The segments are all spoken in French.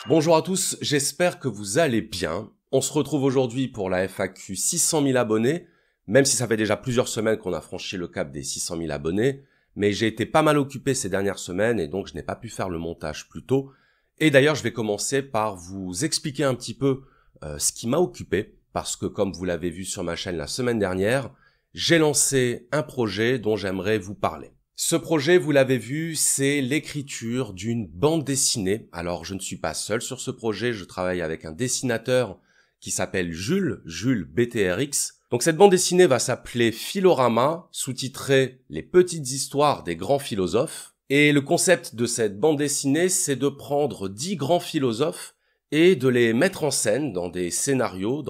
Bonjour à tous, j'espère que vous allez bien. On se retrouve aujourd'hui pour la FAQ 600 000 abonnés, même si ça fait déjà plusieurs semaines qu'on a franchi le cap des 600 000 abonnés, mais j'ai été pas mal occupé ces dernières semaines et donc je n'ai pas pu faire le montage plus tôt. Et d'ailleurs, je vais commencer par vous expliquer un petit peu ce qui m'a occupé, parce que comme vous l'avez vu sur ma chaîne la semaine dernière, j'ai lancé un projet dont j'aimerais vous parler. Ce projet, vous l'avez vu, c'est l'écriture d'une bande dessinée. Alors, je ne suis pas seul sur ce projet, je travaille avec un dessinateur qui s'appelle Jules BTRX. Donc cette bande dessinée va s'appeler Philorama, sous-titré « Les petites histoires des grands philosophes ». Et le concept de cette bande dessinée, c'est de prendre 10 grands philosophes et de les mettre en scène dans des scénarios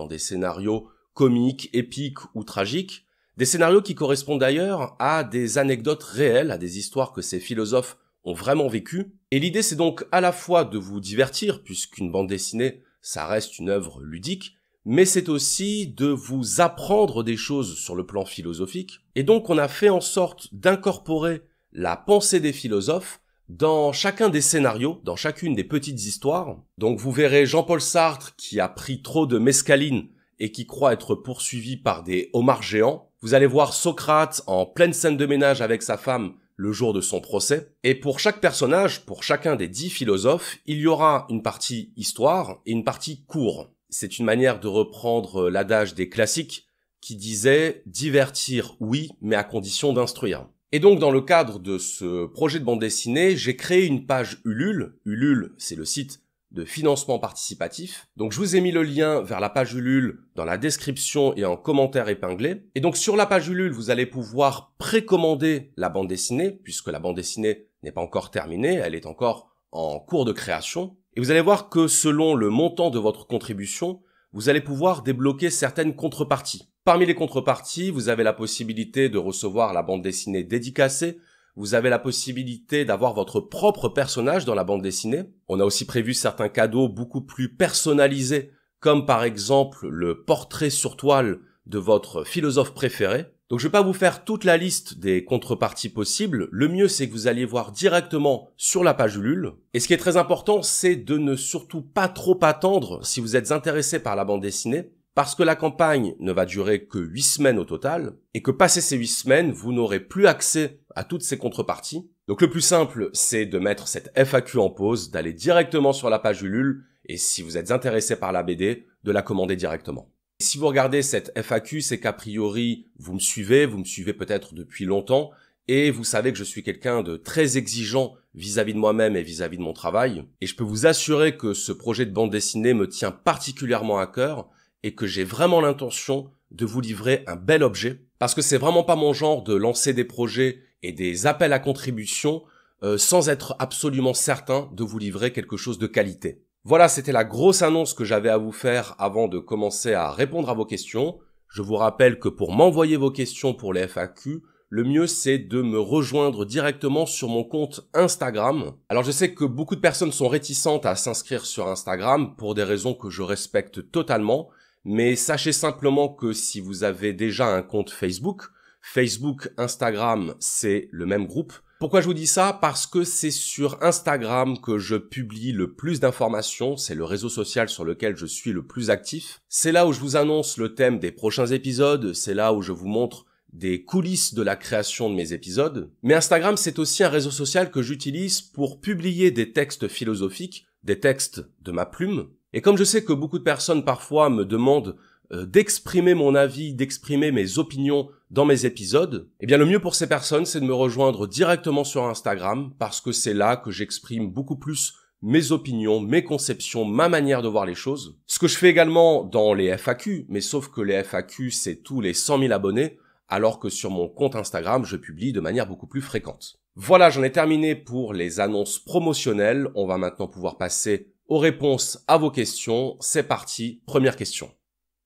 comiques, épiques ou tragiques. Des scénarios qui correspondent d'ailleurs à des anecdotes réelles, à des histoires que ces philosophes ont vraiment vécues. Et l'idée, c'est donc à la fois de vous divertir, puisqu'une bande dessinée, ça reste une œuvre ludique, mais c'est aussi de vous apprendre des choses sur le plan philosophique. Et donc, on a fait en sorte d'incorporer la pensée des philosophes dans chacun des scénarios, dans chacune des petites histoires. Donc, vous verrez Jean-Paul Sartre qui a pris trop de mescaline et qui croit être poursuivi par des homards géants. Vous allez voir Socrate en pleine scène de ménage avec sa femme le jour de son procès. Et pour chaque personnage, pour chacun des 10 philosophes, il y aura une partie histoire et une partie cours. C'est une manière de reprendre l'adage des classiques qui disait « divertir, oui, mais à condition d'instruire ». Et donc, dans le cadre de ce projet de bande dessinée, j'ai créé une page Ulule. Ulule, c'est le site de financement participatif. Donc je vous ai mis le lien vers la page Ulule dans la description et en commentaire épinglé. Et donc sur la page Ulule, vous allez pouvoir précommander la bande dessinée, puisque la bande dessinée n'est pas encore terminée, elle est encore en cours de création. Et vous allez voir que selon le montant de votre contribution, vous allez pouvoir débloquer certaines contreparties. Parmi les contreparties, vous avez la possibilité de recevoir la bande dessinée dédicacée. Vous avez la possibilité d'avoir votre propre personnage dans la bande dessinée. On a aussi prévu certains cadeaux beaucoup plus personnalisés, comme par exemple le portrait sur toile de votre philosophe préféré. Donc je vais pas vous faire toute la liste des contreparties possibles. Le mieux, c'est que vous alliez voir directement sur la page Ulule. Et ce qui est très important, c'est de ne surtout pas trop attendre si vous êtes intéressé par la bande dessinée, parce que la campagne ne va durer que 8 semaines au total, et que passé ces 8 semaines, vous n'aurez plus accès à toutes ces contreparties. Donc le plus simple, c'est de mettre cette FAQ en pause, d'aller directement sur la page Ulule, et si vous êtes intéressé par la BD, de la commander directement. Si vous regardez cette FAQ, c'est qu'a priori, vous me suivez peut-être depuis longtemps, et vous savez que je suis quelqu'un de très exigeant vis-à-vis de moi-même et vis-à-vis de mon travail, et je peux vous assurer que ce projet de bande dessinée me tient particulièrement à cœur, et que j'ai vraiment l'intention de vous livrer un bel objet, parce que c'est vraiment pas mon genre de lancer des projets et des appels à contribution sans être absolument certain de vous livrer quelque chose de qualité. Voilà, c'était la grosse annonce que j'avais à vous faire avant de commencer à répondre à vos questions. Je vous rappelle que pour m'envoyer vos questions pour les FAQ, le mieux c'est de me rejoindre directement sur mon compte Instagram. Alors je sais que beaucoup de personnes sont réticentes à s'inscrire sur Instagram pour des raisons que je respecte totalement. Mais sachez simplement que si vous avez déjà un compte Facebook, Instagram, c'est le même groupe. Pourquoi je vous dis ça? Parce que c'est sur Instagram que je publie le plus d'informations, c'est le réseau social sur lequel je suis le plus actif. C'est là où je vous annonce le thème des prochains épisodes, c'est là où je vous montre des coulisses de la création de mes épisodes. Mais Instagram, c'est aussi un réseau social que j'utilise pour publier des textes philosophiques, des textes de ma plume. Et comme je sais que beaucoup de personnes parfois me demandent d'exprimer mon avis, d'exprimer mes opinions dans mes épisodes, eh bien le mieux pour ces personnes, c'est de me rejoindre directement sur Instagram, parce que c'est là que j'exprime beaucoup plus mes opinions, mes conceptions, ma manière de voir les choses. Ce que je fais également dans les FAQ, mais sauf que les FAQ, c'est tous les 100 000 abonnés, alors que sur mon compte Instagram, je publie de manière beaucoup plus fréquente. Voilà, j'en ai terminé pour les annonces promotionnelles. On va maintenant pouvoir passer aux réponses à vos questions. C'est parti, première question.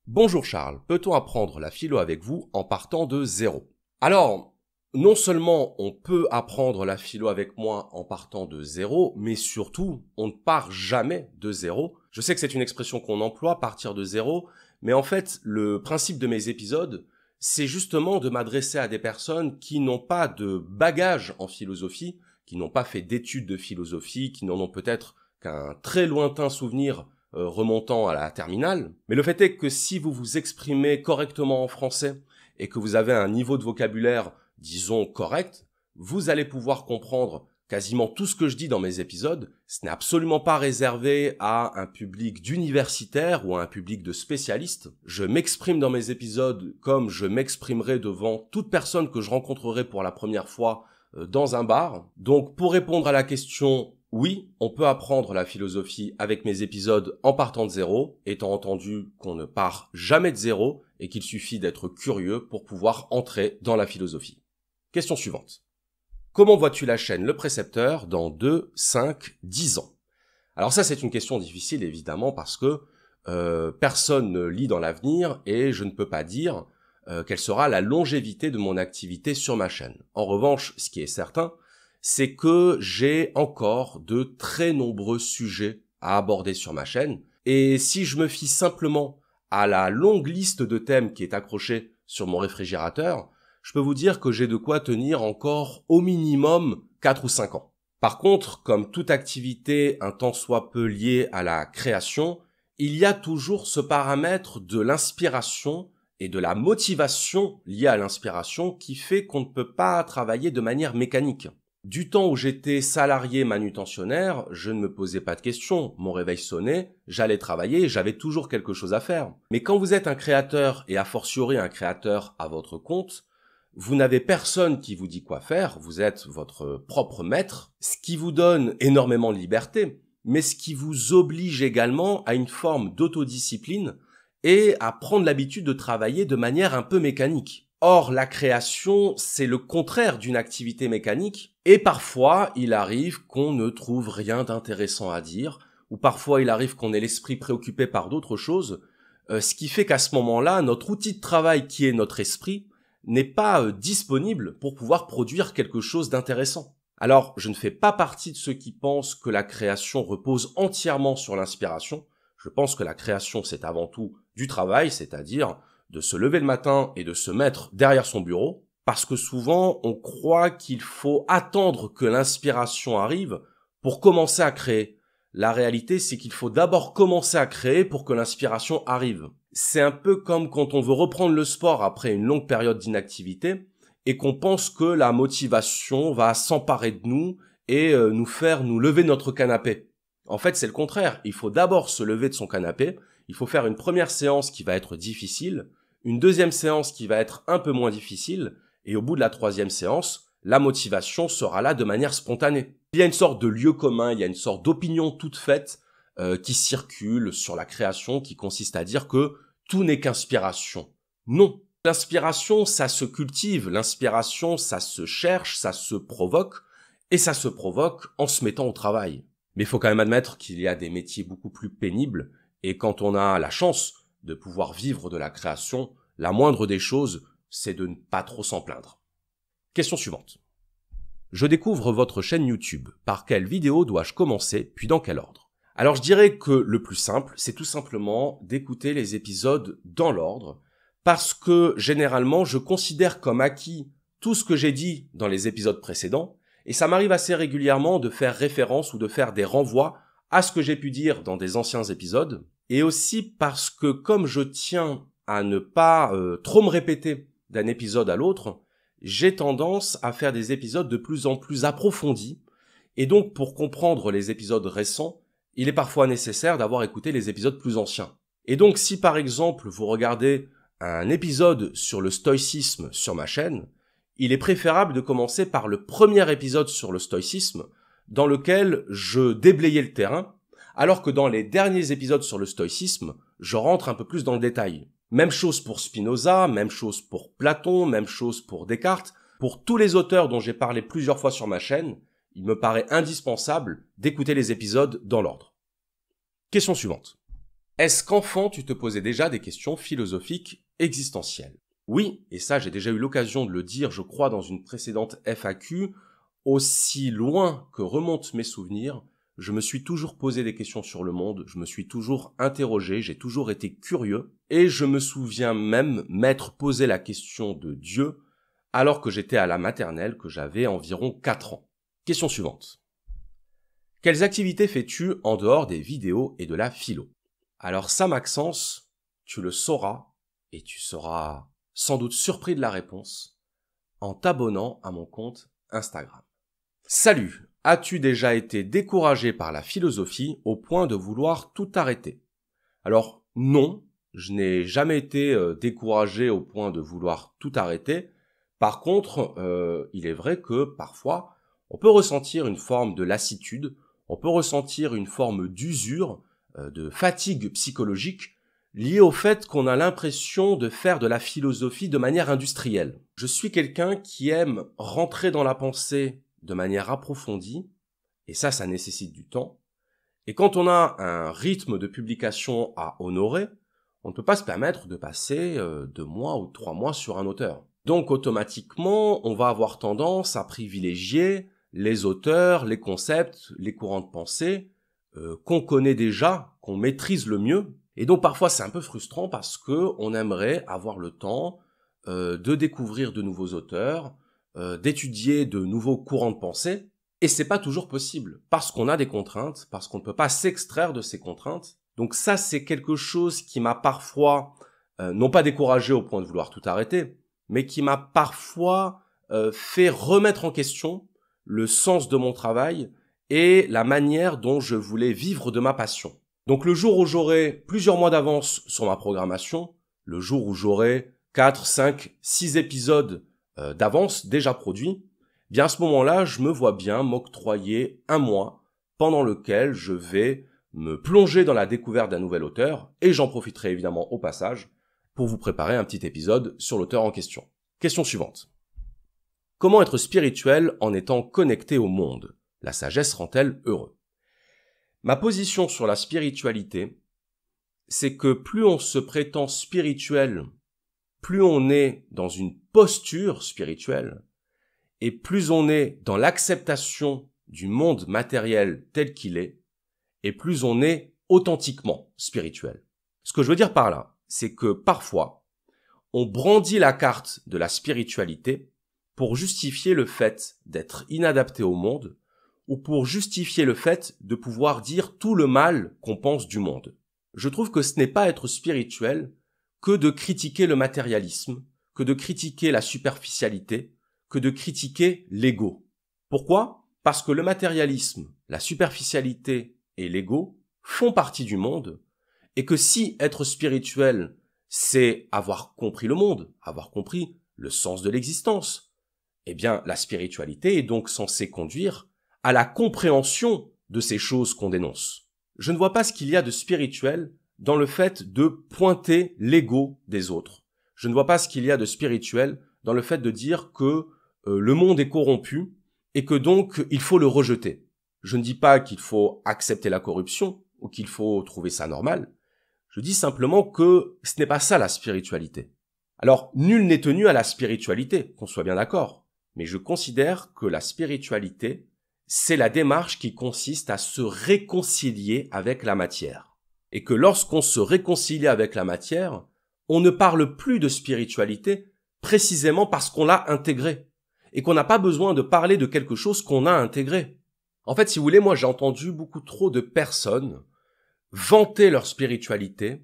Bonjour Charles, peut-on apprendre la philo avec vous en partant de zéro? Alors, non seulement on peut apprendre la philo avec moi en partant de zéro, mais surtout, on ne part jamais de zéro. Je sais que c'est une expression qu'on emploie, partir de zéro, mais en fait, le principe de mes épisodes, c'est justement de m'adresser à des personnes qui n'ont pas de bagage en philosophie, qui n'ont pas fait d'études de philosophie, qui n'en ont peut-être qu'un très lointain souvenir remontant à la terminale. Mais le fait est que si vous vous exprimez correctement en français et que vous avez un niveau de vocabulaire, disons, correct, vous allez pouvoir comprendre quasiment tout ce que je dis dans mes épisodes. Ce n'est absolument pas réservé à un public d'universitaires ou à un public de spécialistes. Je m'exprime dans mes épisodes comme je m'exprimerai devant toute personne que je rencontrerai pour la première fois dans un bar. Donc pour répondre à la question, oui, on peut apprendre la philosophie avec mes épisodes en partant de zéro, étant entendu qu'on ne part jamais de zéro et qu'il suffit d'être curieux pour pouvoir entrer dans la philosophie. Question suivante. Comment vois-tu la chaîne Le Précepteur dans 2, 5, 10 ans? Alors ça, c'est une question difficile, évidemment, parce que personne ne lit dans l'avenir et je ne peux pas dire quelle sera la longévité de mon activité sur ma chaîne. En revanche, ce qui est certain, c'est que j'ai encore de très nombreux sujets à aborder sur ma chaîne. Et si je me fie simplement à la longue liste de thèmes qui est accrochée sur mon réfrigérateur, je peux vous dire que j'ai de quoi tenir encore au minimum 4 ou 5 ans. Par contre, comme toute activité un tant soit peu liée à la création, il y a toujours ce paramètre de l'inspiration et de la motivation liée à l'inspiration qui fait qu'on ne peut pas travailler de manière mécanique. Du temps où j'étais salarié manutentionnaire, je ne me posais pas de questions. Mon réveil sonnait, j'allais travailler, j'avais toujours quelque chose à faire. Mais quand vous êtes un créateur, et a fortiori un créateur à votre compte, vous n'avez personne qui vous dit quoi faire, vous êtes votre propre maître, ce qui vous donne énormément de liberté, mais ce qui vous oblige également à une forme d'autodiscipline et à prendre l'habitude de travailler de manière un peu mécanique. Or, la création, c'est le contraire d'une activité mécanique, et parfois, il arrive qu'on ne trouve rien d'intéressant à dire, ou parfois il arrive qu'on ait l'esprit préoccupé par d'autres choses, ce qui fait qu'à ce moment-là, notre outil de travail qui est notre esprit n'est pas disponible pour pouvoir produire quelque chose d'intéressant. Alors, je ne fais pas partie de ceux qui pensent que la création repose entièrement sur l'inspiration. Je pense que la création, c'est avant tout du travail, c'est-à-dire de se lever le matin et de se mettre derrière son bureau, parce que souvent, on croit qu'il faut attendre que l'inspiration arrive pour commencer à créer. La réalité, c'est qu'il faut d'abord commencer à créer pour que l'inspiration arrive. C'est un peu comme quand on veut reprendre le sport après une longue période d'inactivité et qu'on pense que la motivation va s'emparer de nous et nous faire nous lever de notre canapé. En fait, c'est le contraire. Il faut d'abord se lever de son canapé, il faut faire une première séance qui va être difficile, une deuxième séance qui va être un peu moins difficile, et au bout de la troisième séance, la motivation sera là de manière spontanée. Il y a une sorte de lieu commun, il y a une sorte d'opinion toute faite qui circule sur la création, qui consiste à dire que tout n'est qu'inspiration. Non. L'inspiration, ça se cultive, l'inspiration, ça se cherche, ça se provoque, et ça se provoque en se mettant au travail. Mais il faut quand même admettre qu'il y a des métiers beaucoup plus pénibles, et quand on a la chance de pouvoir vivre de la création, la moindre des choses, c'est de ne pas trop s'en plaindre. Question suivante. Je découvre votre chaîne YouTube. Par quelle vidéo dois-je commencer, puis dans quel ordre? Alors je dirais que le plus simple, c'est tout simplement d'écouter les épisodes dans l'ordre, parce que généralement, je considère comme acquis tout ce que j'ai dit dans les épisodes précédents, et ça m'arrive assez régulièrement de faire référence ou de faire des renvois à ce que j'ai pu dire dans des anciens épisodes, et aussi parce que comme je tiens à ne pas trop me répéter d'un épisode à l'autre, j'ai tendance à faire des épisodes de plus en plus approfondis, et donc pour comprendre les épisodes récents, il est parfois nécessaire d'avoir écouté les épisodes plus anciens. Et donc si par exemple vous regardez un épisode sur le stoïcisme sur ma chaîne, il est préférable de commencer par le premier épisode sur le stoïcisme, dans lequel je déblayais le terrain, alors que dans les derniers épisodes sur le stoïcisme, je rentre un peu plus dans le détail. Même chose pour Spinoza, même chose pour Platon, même chose pour Descartes. Pour tous les auteurs dont j'ai parlé plusieurs fois sur ma chaîne, il me paraît indispensable d'écouter les épisodes dans l'ordre. Question suivante. Est-ce qu'enfant tu te posais déjà des questions philosophiques existentielles? Oui, et ça j'ai déjà eu l'occasion de le dire, je crois, dans une précédente FAQ, aussi loin que remontent mes souvenirs, je me suis toujours posé des questions sur le monde, je me suis toujours interrogé, j'ai toujours été curieux, et je me souviens même m'être posé la question de Dieu alors que j'étais à la maternelle, que j'avais environ 4 ans. Question suivante. Quelles activités fais-tu en dehors des vidéos et de la philo? Alors ça, Maxence, tu le sauras, et tu seras sans doute surpris de la réponse, en t'abonnant à mon compte Instagram. Salut! As-tu déjà été découragé par la philosophie au point de vouloir tout arrêter? Alors non, je n'ai jamais été découragé au point de vouloir tout arrêter. Par contre, il est vrai que parfois, on peut ressentir une forme de lassitude, on peut ressentir une forme d'usure, de fatigue psychologique liée au fait qu'on a l'impression de faire de la philosophie de manière industrielle. Je suis quelqu'un qui aime rentrer dans la pensée de manière approfondie, et ça nécessite du temps. Et quand on a un rythme de publication à honorer, on ne peut pas se permettre de passer 2 mois ou 3 mois sur un auteur. Donc automatiquement, on va avoir tendance à privilégier les auteurs, les concepts, les courants de pensée qu'on connaît déjà, qu'on maîtrise le mieux. Et donc parfois c'est un peu frustrant parce que on aimerait avoir le temps de découvrir de nouveaux auteurs, d'étudier de nouveaux courants de pensée, et c'est pas toujours possible parce qu'on a des contraintes, parce qu'on ne peut pas s'extraire de ces contraintes. Donc ça, c'est quelque chose qui m'a parfois non pas découragé au point de vouloir tout arrêter, mais qui m'a parfois fait remettre en question le sens de mon travail et la manière dont je voulais vivre de ma passion. Donc le jour où j'aurai plusieurs mois d'avance sur ma programmation, le jour où j'aurai 4, 5, 6 épisodes d'avance déjà produits, bien à ce moment-là, je me vois bien m'octroyer 1 mois pendant lequel je vais me plonger dans la découverte d'un nouvel auteur, et j'en profiterai évidemment au passage pour vous préparer un petit épisode sur l'auteur en question. Question suivante. Comment être spirituel en étant connecté au monde? La sagesse rend-elle heureux? Ma position sur la spiritualité, c'est que plus on se prétend spirituel, plus on est dans une posture spirituelle, et plus on est dans l'acceptation du monde matériel tel qu'il est, et plus on est authentiquement spirituel. Ce que je veux dire par là, c'est que parfois, on brandit la carte de la spiritualité pour justifier le fait d'être inadapté au monde, ou pour justifier le fait de pouvoir dire tout le mal qu'on pense du monde. Je trouve que ce n'est pas être spirituel que de critiquer le matérialisme, que de critiquer la superficialité, que de critiquer l'ego. Pourquoi? Parce que le matérialisme, la superficialité et l'ego font partie du monde, et que si être spirituel, c'est avoir compris le monde, avoir compris le sens de l'existence, eh bien la spiritualité est donc censée conduire à la compréhension de ces choses qu'on dénonce. Je ne vois pas ce qu'il y a de spirituel dans le fait de pointer l'ego des autres. Je ne vois pas ce qu'il y a de spirituel dans le fait de dire que le monde est corrompu et que donc il faut le rejeter. Je ne dis pas qu'il faut accepter la corruption ou qu'il faut trouver ça normal. Je dis simplement que ce n'est pas ça la spiritualité. Alors, nul n'est tenu à la spiritualité, qu'on soit bien d'accord. Mais je considère que la spiritualité, c'est la démarche qui consiste à se réconcilier avec la matière. Et que lorsqu'on se réconcilie avec la matière, on ne parle plus de spiritualité précisément parce qu'on l'a intégrée. Et qu'on n'a pas besoin de parler de quelque chose qu'on a intégré. En fait, si vous voulez, moi j'ai entendu beaucoup trop de personnes vanter leur spiritualité,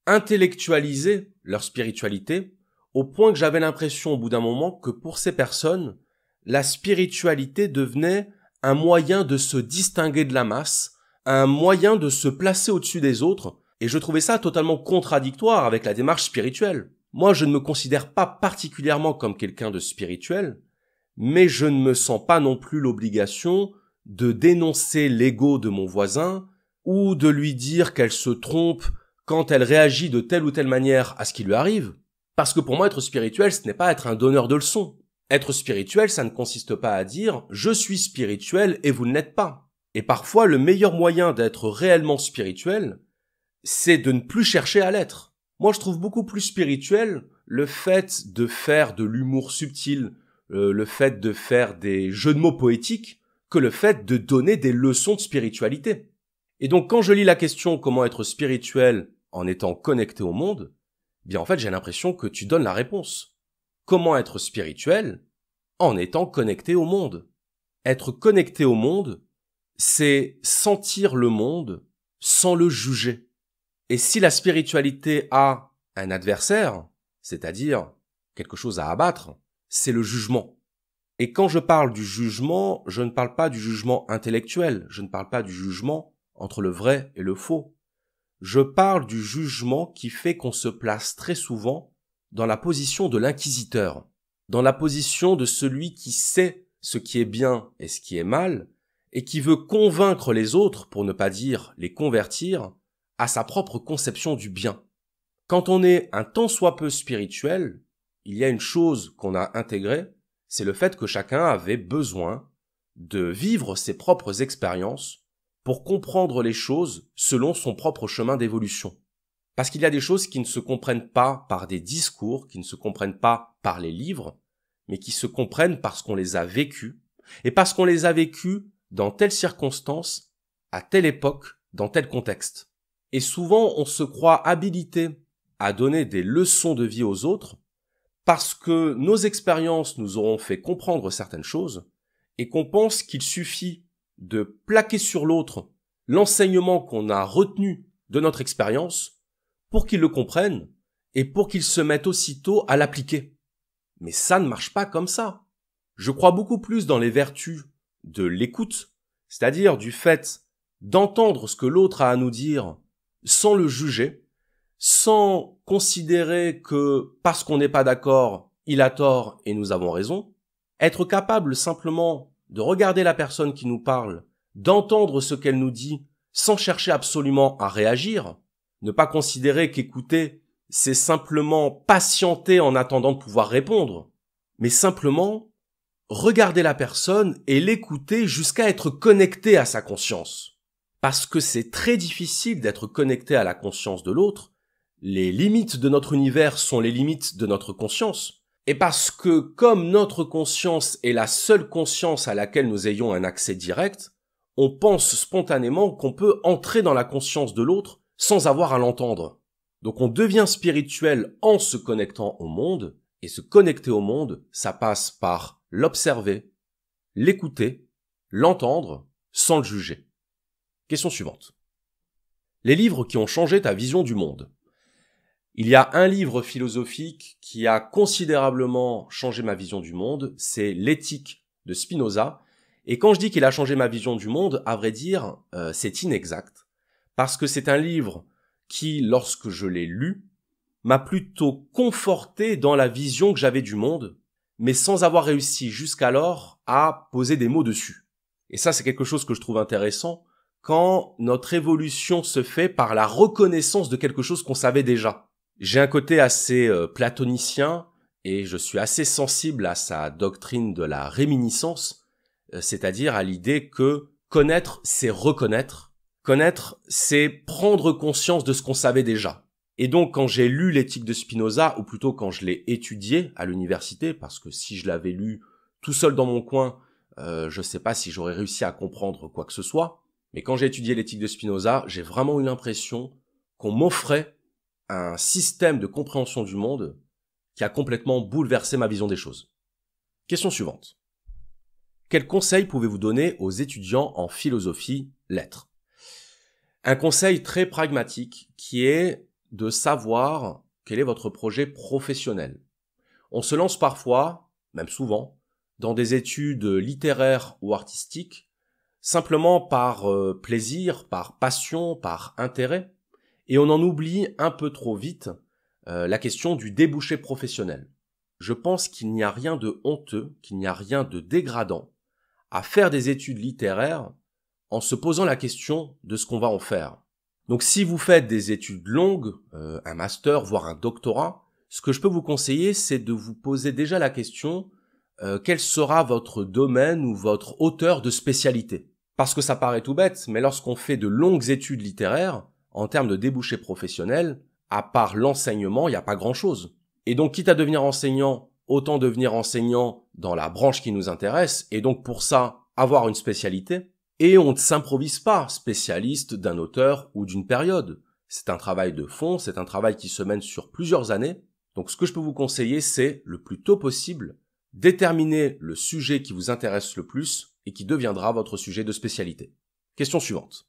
intellectualiser leur spiritualité, au point que j'avais l'impression au bout d'un moment que pour ces personnes, la spiritualité devenait un moyen de se distinguer de la masse, un moyen de se placer au-dessus des autres, et je trouvais ça totalement contradictoire avec la démarche spirituelle. Moi, je ne me considère pas particulièrement comme quelqu'un de spirituel, mais je ne me sens pas non plus l'obligation de dénoncer l'ego de mon voisin ou de lui dire qu'elle se trompe quand elle réagit de telle ou telle manière à ce qui lui arrive. Parce que pour moi, être spirituel, ce n'est pas être un donneur de leçons. Être spirituel, ça ne consiste pas à dire « je suis spirituel et vous ne l'êtes pas ». Et parfois, le meilleur moyen d'être réellement spirituel, c'est de ne plus chercher à l'être. Moi, je trouve beaucoup plus spirituel le fait de faire de l'humour subtil, le fait de faire des jeux de mots poétiques, que le fait de donner des leçons de spiritualité. Et donc, quand je lis la question « Comment être spirituel en étant connecté au monde ?», bien en fait, j'ai l'impression que tu donnes la réponse. Comment être spirituel en étant connecté au monde? Être connecté au monde c'est sentir le monde sans le juger. Et si la spiritualité a un adversaire, c'est-à-dire quelque chose à abattre, c'est le jugement. Et quand je parle du jugement, je ne parle pas du jugement intellectuel, je ne parle pas du jugement entre le vrai et le faux. Je parle du jugement qui fait qu'on se place très souvent dans la position de l'inquisiteur, dans la position de celui qui sait ce qui est bien et ce qui est mal, et qui veut convaincre les autres, pour ne pas dire les convertir, à sa propre conception du bien. Quand on est un tant soit peu spirituel, il y a une chose qu'on a intégrée, c'est le fait que chacun avait besoin de vivre ses propres expériences pour comprendre les choses selon son propre chemin d'évolution. Parce qu'il y a des choses qui ne se comprennent pas par des discours, qui ne se comprennent pas par les livres, mais qui se comprennent parce qu'on les a vécues, et parce qu'on les a vécues dans telle circonstance, à telle époque, dans tel contexte. Et souvent, on se croit habilité à donner des leçons de vie aux autres parce que nos expériences nous auront fait comprendre certaines choses et qu'on pense qu'il suffit de plaquer sur l'autre l'enseignement qu'on a retenu de notre expérience pour qu'il le comprenne et pour qu'il se mette aussitôt à l'appliquer. Mais ça ne marche pas comme ça. Je crois beaucoup plus dans les vertus de l'écoute, c'est-à-dire du fait d'entendre ce que l'autre a à nous dire sans le juger, sans considérer que parce qu'on n'est pas d'accord, il a tort et nous avons raison, être capable simplement de regarder la personne qui nous parle, d'entendre ce qu'elle nous dit sans chercher absolument à réagir, ne pas considérer qu'écouter, c'est simplement patienter en attendant de pouvoir répondre, mais simplement regarder la personne et l'écouter jusqu'à être connecté à sa conscience. Parce que c'est très difficile d'être connecté à la conscience de l'autre, les limites de notre univers sont les limites de notre conscience, et parce que comme notre conscience est la seule conscience à laquelle nous ayons un accès direct, on pense spontanément qu'on peut entrer dans la conscience de l'autre sans avoir à l'entendre. Donc on devient spirituel en se connectant au monde, et se connecter au monde, ça passe par l'observer, l'écouter, l'entendre, sans le juger. Question suivante. Les livres qui ont changé ta vision du monde. Il y a un livre philosophique qui a considérablement changé ma vision du monde, c'est l'Éthique de Spinoza. Et quand je dis qu'il a changé ma vision du monde, à vrai dire, c'est inexact. Parce que c'est un livre qui, lorsque je l'ai lu, m'a plutôt conforté dans la vision que j'avais du monde, mais sans avoir réussi jusqu'alors à poser des mots dessus. Et ça, c'est quelque chose que je trouve intéressant quand notre évolution se fait par la reconnaissance de quelque chose qu'on savait déjà. J'ai un côté assez platonicien et je suis assez sensible à sa doctrine de la réminiscence, c'est-à-dire à l'idée que connaître, c'est reconnaître. Connaître, c'est prendre conscience de ce qu'on savait déjà. Et donc, quand j'ai lu l'éthique de Spinoza, ou plutôt quand je l'ai étudié à l'université, parce que si je l'avais lu tout seul dans mon coin, je sais pas si j'aurais réussi à comprendre quoi que ce soit. Mais quand j'ai étudié l'éthique de Spinoza, j'ai vraiment eu l'impression qu'on m'offrait un système de compréhension du monde qui a complètement bouleversé ma vision des choses. Question suivante. Quels conseils pouvez-vous donner aux étudiants en philosophie, lettres? Un conseil très pragmatique qui est de savoir quel est votre projet professionnel. On se lance parfois, même souvent, dans des études littéraires ou artistiques, simplement par plaisir, par passion, par intérêt, et on en oublie un peu trop vite la question du débouché professionnel. Je pense qu'il n'y a rien de honteux, qu'il n'y a rien de dégradant à faire des études littéraires en se posant la question de ce qu'on va en faire. Donc si vous faites des études longues, un master, voire un doctorat, ce que je peux vous conseiller, c'est de vous poser déjà la question quel sera votre domaine ou votre auteur de spécialité. Parce que ça paraît tout bête, mais lorsqu'on fait de longues études littéraires, en termes de débouchés professionnels, à part l'enseignement, il n'y a pas grand-chose. Et donc quitte à devenir enseignant, autant devenir enseignant dans la branche qui nous intéresse, et donc pour ça, avoir une spécialité. Et on ne s'improvise pas spécialiste d'un auteur ou d'une période. C'est un travail de fond, c'est un travail qui se mène sur plusieurs années. Donc ce que je peux vous conseiller, c'est, le plus tôt possible, déterminer le sujet qui vous intéresse le plus et qui deviendra votre sujet de spécialité. Question suivante.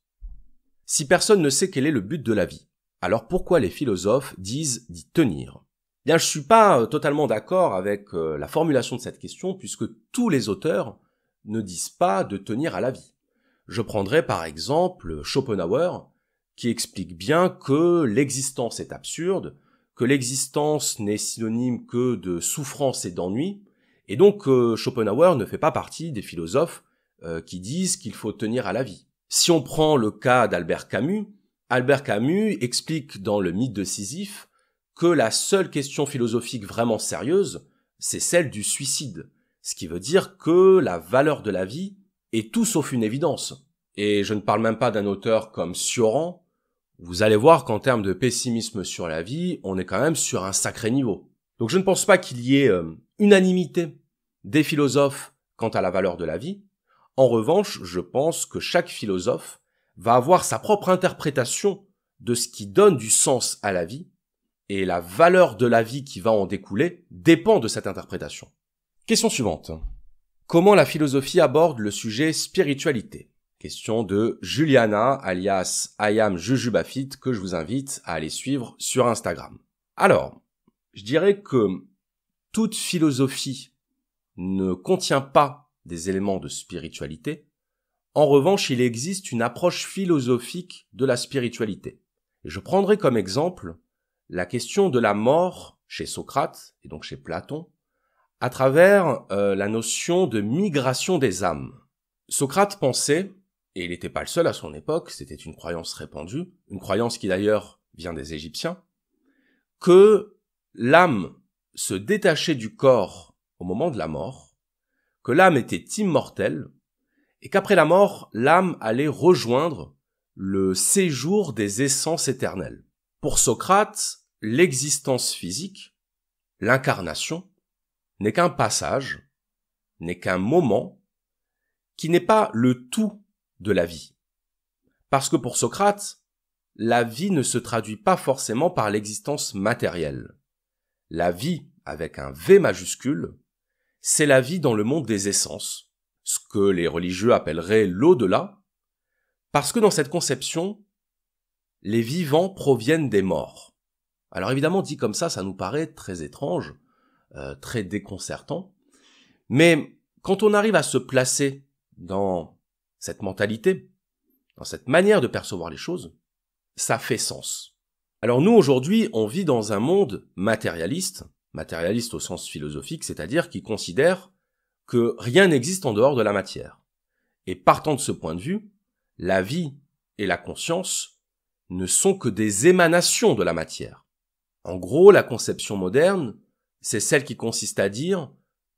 Si personne ne sait quel est le but de la vie, alors pourquoi les philosophes disent d'y tenir? Bien, je suis pas totalement d'accord avec la formulation de cette question, puisque tous les auteurs ne disent pas de tenir à la vie. Je prendrai par exemple Schopenhauer, qui explique bien que l'existence est absurde, que l'existence n'est synonyme que de souffrance et d'ennui, et donc Schopenhauer ne fait pas partie des philosophes qui disent qu'il faut tenir à la vie. Si on prend le cas d'Albert Camus explique dans le mythe de Sisyphe que la seule question philosophique vraiment sérieuse, c'est celle du suicide, ce qui veut dire que la valeur de la vie est tout sauf une évidence. Et je ne parle même pas d'un auteur comme Cioran. Vous allez voir qu'en termes de pessimisme sur la vie, on est quand même sur un sacré niveau. Donc je ne pense pas qu'il y ait unanimité des philosophes quant à la valeur de la vie. En revanche, je pense que chaque philosophe va avoir sa propre interprétation de ce qui donne du sens à la vie, et la valeur de la vie qui va en découler dépend de cette interprétation. Question suivante. Comment la philosophie aborde le sujet spiritualité? Question de Juliana, alias Ayam Jujubafit, que je vous invite à aller suivre sur Instagram. Alors, je dirais que toute philosophie ne contient pas des éléments de spiritualité. En revanche, il existe une approche philosophique de la spiritualité. Et je prendrai comme exemple la question de la mort chez Socrate, et donc chez Platon, à travers la notion de migration des âmes. Socrate pensait, et il n'était pas le seul à son époque, c'était une croyance répandue, une croyance qui d'ailleurs vient des Égyptiens, que l'âme se détachait du corps au moment de la mort, que l'âme était immortelle, et qu'après la mort, l'âme allait rejoindre le séjour des essences éternelles. Pour Socrate, l'existence physique, l'incarnation, n'est qu'un passage, n'est qu'un moment, qui n'est pas le tout de la vie. Parce que pour Socrate, la vie ne se traduit pas forcément par l'existence matérielle. La vie, avec un V majuscule, c'est la vie dans le monde des essences, ce que les religieux appelleraient l'au-delà, parce que dans cette conception, les vivants proviennent des morts. Alors évidemment, dit comme ça nous paraît très étrange, très déconcertant, mais quand on arrive à se placer dans cette mentalité, dans cette manière de percevoir les choses, ça fait sens. Alors nous, aujourd'hui, on vit dans un monde matérialiste au sens philosophique, c'est-à-dire qui considère que rien n'existe en dehors de la matière. Et partant de ce point de vue, la vie et la conscience ne sont que des émanations de la matière. En gros, la conception moderne, c'est celle qui consiste à dire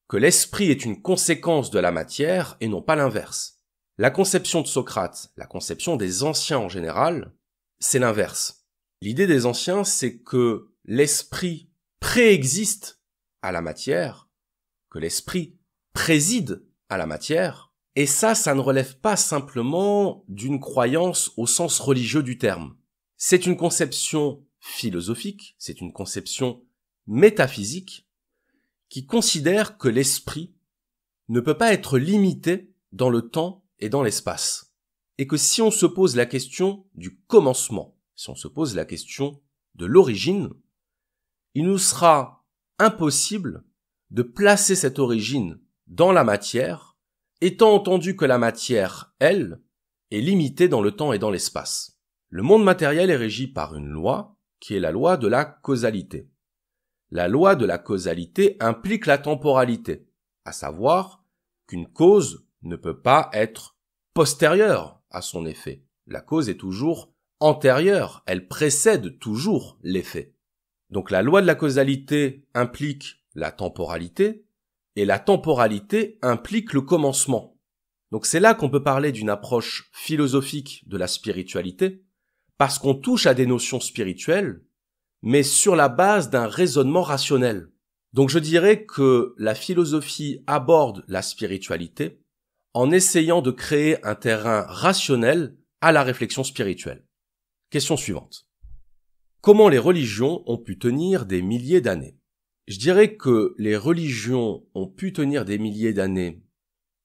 que l'esprit est une conséquence de la matière et non pas l'inverse. La conception de Socrate, la conception des anciens en général, c'est l'inverse. L'idée des anciens, c'est que l'esprit préexiste à la matière, que l'esprit préside à la matière, et ça ne relève pas simplement d'une croyance au sens religieux du terme. C'est une conception philosophique, c'est une conception métaphysique qui considère que l'esprit ne peut pas être limité dans le temps et dans l'espace. Et que si on se pose la question du commencement, si on se pose la question de l'origine, il nous sera impossible de placer cette origine dans la matière, étant entendu que la matière, elle, est limitée dans le temps et dans l'espace. Le monde matériel est régi par une loi, qui est la loi de la causalité. La loi de la causalité implique la temporalité, à savoir qu'une cause ne peut pas être postérieure à son effet. La cause est toujours antérieure, elle précède toujours l'effet. Donc la loi de la causalité implique la temporalité, et la temporalité implique le commencement. Donc c'est là qu'on peut parler d'une approche philosophique de la spiritualité, parce qu'on touche à des notions spirituelles, mais sur la base d'un raisonnement rationnel. Donc je dirais que la philosophie aborde la spiritualité en essayant de créer un terrain rationnel à la réflexion spirituelle. Question suivante. Comment les religions ont pu tenir des milliers d'années? Je dirais que les religions ont pu tenir des milliers d'années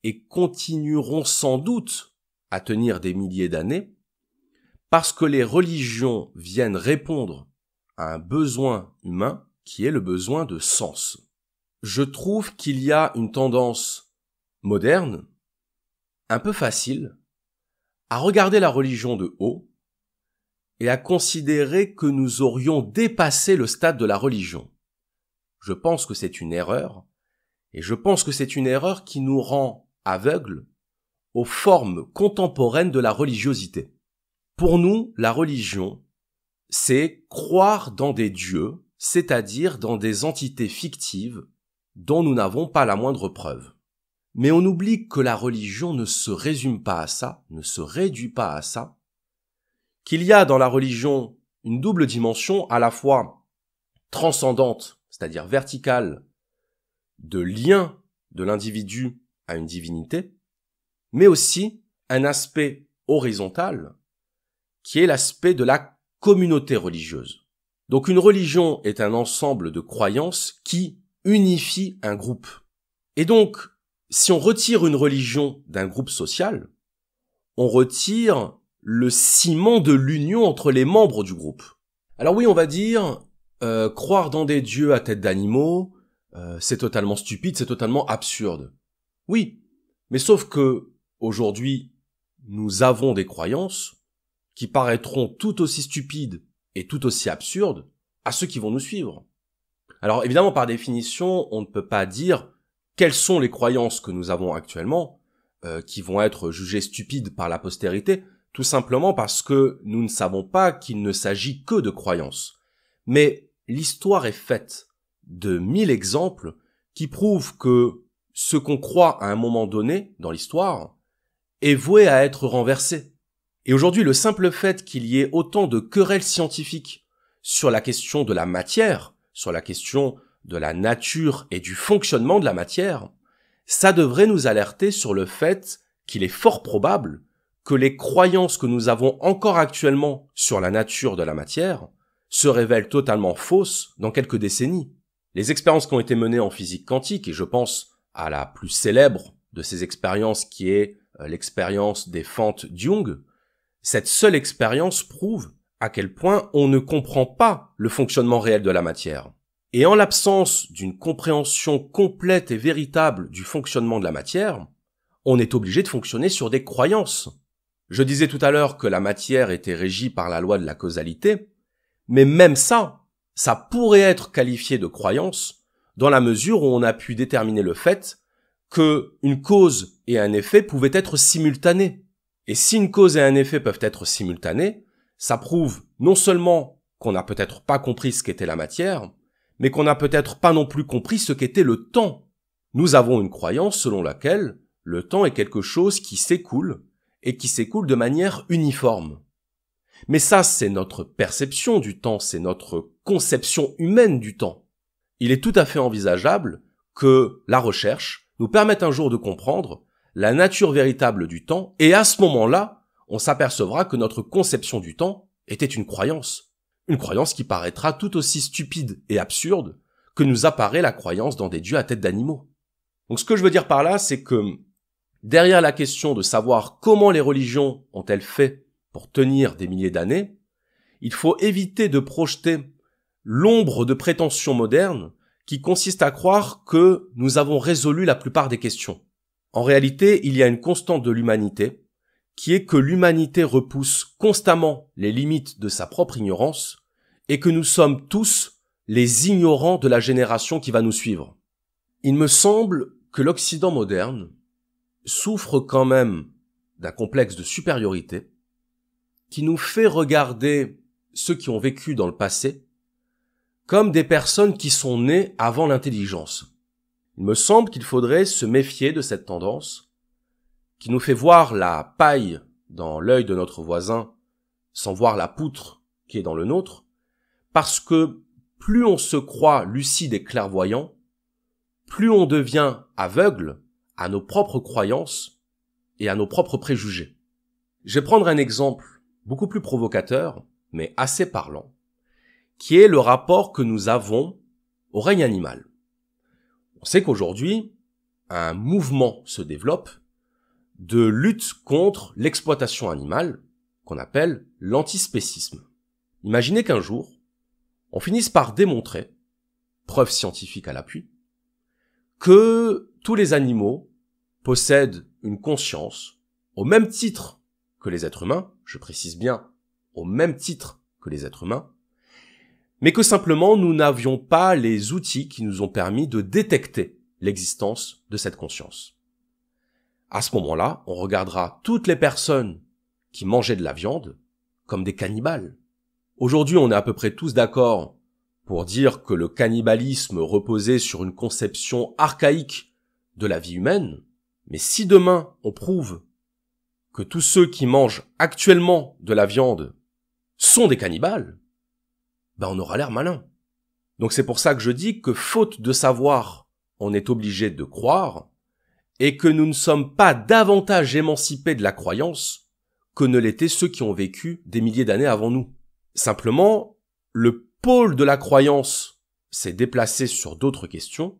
et continueront sans doute à tenir des milliers d'années parce que les religions viennent répondre à un besoin humain qui est le besoin de sens. Je trouve qu'il y a une tendance moderne, un peu facile, à regarder la religion de haut et à considérer que nous aurions dépassé le stade de la religion. Je pense que c'est une erreur, et je pense que c'est une erreur qui nous rend aveugles aux formes contemporaines de la religiosité. Pour nous, la religion, c'est croire dans des dieux, c'est-à-dire dans des entités fictives dont nous n'avons pas la moindre preuve. Mais on oublie que la religion ne se résume pas à ça, ne se réduit pas à ça, qu'il y a dans la religion une double dimension à la fois transcendante, c'est-à-dire verticale, de lien de l'individu à une divinité, mais aussi un aspect horizontal, qui est l'aspect de la communauté religieuse. Donc une religion est un ensemble de croyances qui unifie un groupe. Et donc, si on retire une religion d'un groupe social, on retire le ciment de l'union entre les membres du groupe. Alors oui, on va dire, croire dans des dieux à tête d'animaux, c'est totalement stupide, c'est totalement absurde. Oui, mais sauf que, aujourd'hui, nous avons des croyances qui paraîtront tout aussi stupides et tout aussi absurdes à ceux qui vont nous suivre. Alors évidemment, par définition, on ne peut pas dire quelles sont les croyances que nous avons actuellement, qui vont être jugées stupides par la postérité, tout simplement parce que nous ne savons pas qu'il ne s'agit que de croyances. Mais l'histoire est faite de 1000 exemples qui prouvent que ce qu'on croit à un moment donné dans l'histoire est voué à être renversé. Et aujourd'hui, le simple fait qu'il y ait autant de querelles scientifiques sur la question de la matière, sur la question de la nature et du fonctionnement de la matière, ça devrait nous alerter sur le fait qu'il est fort probable que les croyances que nous avons encore actuellement sur la nature de la matière se révèlent totalement fausses dans quelques décennies. Les expériences qui ont été menées en physique quantique, et je pense à la plus célèbre de ces expériences qui est l'expérience des fentes Young, cette seule expérience prouve à quel point on ne comprend pas le fonctionnement réel de la matière. Et en l'absence d'une compréhension complète et véritable du fonctionnement de la matière, on est obligé de fonctionner sur des croyances. Je disais tout à l'heure que la matière était régie par la loi de la causalité, mais même ça pourrait être qualifié de croyance dans la mesure où on a pu déterminer le fait que une cause et un effet pouvaient être simultanés. Et si une cause et un effet peuvent être simultanés, ça prouve non seulement qu'on n'a peut-être pas compris ce qu'était la matière, mais qu'on n'a peut-être pas non plus compris ce qu'était le temps. Nous avons une croyance selon laquelle le temps est quelque chose qui s'écoule, et qui s'écoule de manière uniforme. Mais ça, c'est notre perception du temps, c'est notre conception humaine du temps. Il est tout à fait envisageable que la recherche nous permette un jour de comprendre la nature véritable du temps, et à ce moment-là, on s'apercevra que notre conception du temps était une croyance qui paraîtra tout aussi stupide et absurde que nous apparaît la croyance dans des dieux à tête d'animaux. Donc ce que je veux dire par là, c'est que derrière la question de savoir comment les religions ont-elles fait pour tenir des milliers d'années, il faut éviter de projeter l'ombre de prétentions modernes qui consiste à croire que nous avons résolu la plupart des questions. En réalité, il y a une constante de l'humanité, qui est que l'humanité repousse constamment les limites de sa propre ignorance et que nous sommes tous les ignorants de la génération qui va nous suivre. Il me semble que l'Occident moderne souffre quand même d'un complexe de supériorité qui nous fait regarder ceux qui ont vécu dans le passé comme des personnes qui sont nées avant l'intelligence. Il me semble qu'il faudrait se méfier de cette tendance qui nous fait voir la paille dans l'œil de notre voisin sans voir la poutre qui est dans le nôtre, parce que plus on se croit lucide et clairvoyant, plus on devient aveugle à nos propres croyances et à nos propres préjugés. Je vais prendre un exemple beaucoup plus provocateur, mais assez parlant, qui est le rapport que nous avons au règne animal. On sait qu'aujourd'hui, un mouvement se développe de lutte contre l'exploitation animale, qu'on appelle l'antispécisme. Imaginez qu'un jour, on finisse par démontrer, preuve scientifique à l'appui, que tous les animaux possèdent une conscience au même titre que les êtres humains, je précise bien, au même titre que les êtres humains, mais que simplement nous n'avions pas les outils qui nous ont permis de détecter l'existence de cette conscience. À ce moment-là, on regardera toutes les personnes qui mangeaient de la viande comme des cannibales. Aujourd'hui, on est à peu près tous d'accord pour dire que le cannibalisme reposait sur une conception archaïque de la vie humaine, mais si demain on prouve que tous ceux qui mangent actuellement de la viande sont des cannibales, on aura l'air malin. Donc c'est pour ça que je dis que faute de savoir, on est obligé de croire, et que nous ne sommes pas davantage émancipés de la croyance que ne l'étaient ceux qui ont vécu des milliers d'années avant nous. Simplement, le pôle de la croyance s'est déplacé sur d'autres questions,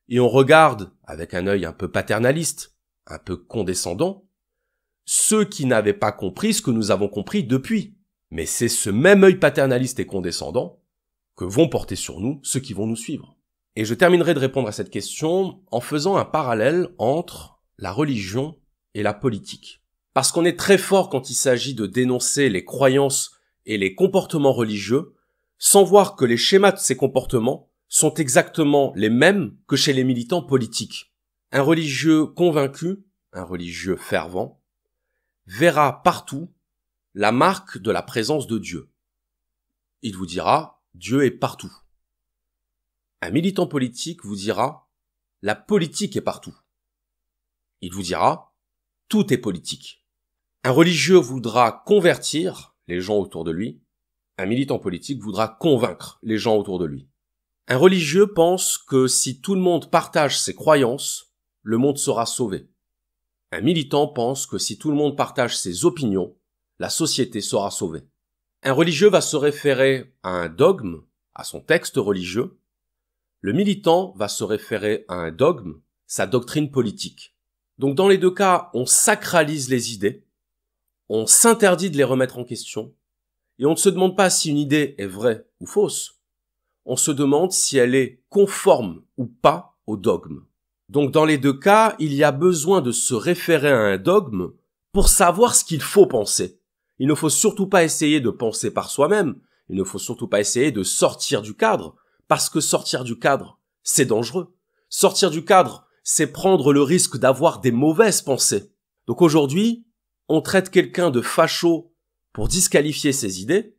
et on regarde, avec un œil un peu paternaliste, un peu condescendant, ceux qui n'avaient pas compris ce que nous avons compris depuis. Mais c'est ce même œil paternaliste et condescendant que vont porter sur nous ceux qui vont nous suivre. Et je terminerai de répondre à cette question en faisant un parallèle entre la religion et la politique. Parce qu'on est très fort quand il s'agit de dénoncer les croyances et les comportements religieux, sans voir que les schémas de ces comportements sont exactement les mêmes que chez les militants politiques. Un religieux convaincu, un religieux fervent, verra partout la marque de la présence de Dieu. Il vous dira, Dieu est partout. Un militant politique vous dira, la politique est partout. Il vous dira, tout est politique. Un religieux voudra convertir les gens autour de lui. Un militant politique voudra convaincre les gens autour de lui. Un religieux pense que si tout le monde partage ses croyances, le monde sera sauvé. Un militant pense que si tout le monde partage ses opinions, la société sera sauvée. Un religieux va se référer à un dogme, à son texte religieux. Le militant va se référer à un dogme, sa doctrine politique. Donc dans les deux cas, on sacralise les idées, on s'interdit de les remettre en question, et on ne se demande pas si une idée est vraie ou fausse. On se demande si elle est conforme ou pas au dogme. Donc dans les deux cas, il y a besoin de se référer à un dogme pour savoir ce qu'il faut penser. Il ne faut surtout pas essayer de penser par soi-même, il ne faut surtout pas essayer de sortir du cadre, parce que sortir du cadre, c'est dangereux. Sortir du cadre, c'est prendre le risque d'avoir des mauvaises pensées. Donc aujourd'hui, on traite quelqu'un de facho pour disqualifier ses idées,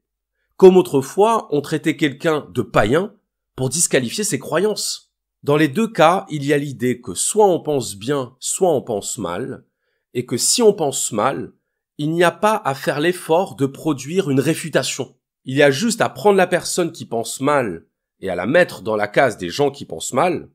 comme autrefois on traitait quelqu'un de païen pour disqualifier ses croyances. Dans les deux cas, il y a l'idée que soit on pense bien, soit on pense mal, et que si on pense mal, il n'y a pas à faire l'effort de produire une réfutation. Il y a juste à prendre la personne qui pense mal et à la mettre dans la case des gens qui pensent mal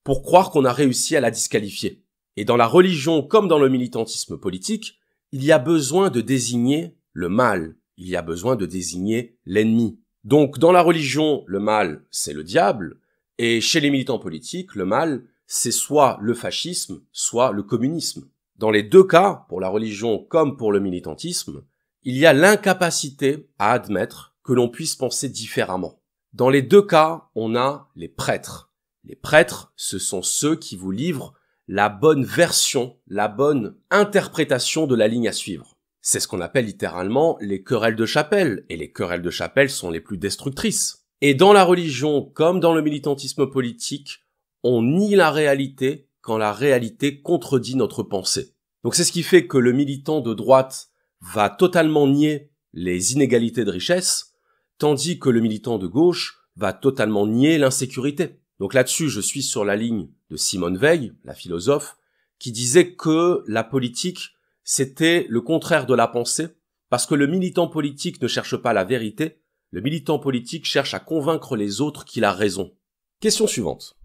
pour croire qu'on a réussi à la disqualifier. Et dans la religion comme dans le militantisme politique, il y a besoin de désigner le mal, il y a besoin de désigner l'ennemi. Donc dans la religion, le mal, c'est le diable, et chez les militants politiques, le mal, c'est soit le fascisme, soit le communisme. Dans les deux cas, pour la religion comme pour le militantisme, il y a l'incapacité à admettre que l'on puisse penser différemment. Dans les deux cas, on a les prêtres. Les prêtres, ce sont ceux qui vous livrent la bonne version, la bonne interprétation de la ligne à suivre. C'est ce qu'on appelle littéralement les querelles de chapelle, et les querelles de chapelle sont les plus destructrices. Et dans la religion, comme dans le militantisme politique, on nie la réalité quand la réalité contredit notre pensée. Donc c'est ce qui fait que le militant de droite va totalement nier les inégalités de richesse, tandis que le militant de gauche va totalement nier l'insécurité. Donc là-dessus, je suis sur la ligne de Simone Veil, la philosophe, qui disait que la politique, c'était le contraire de la pensée, parce que le militant politique ne cherche pas la vérité, le militant politique cherche à convaincre les autres qu'il a raison. Question suivante.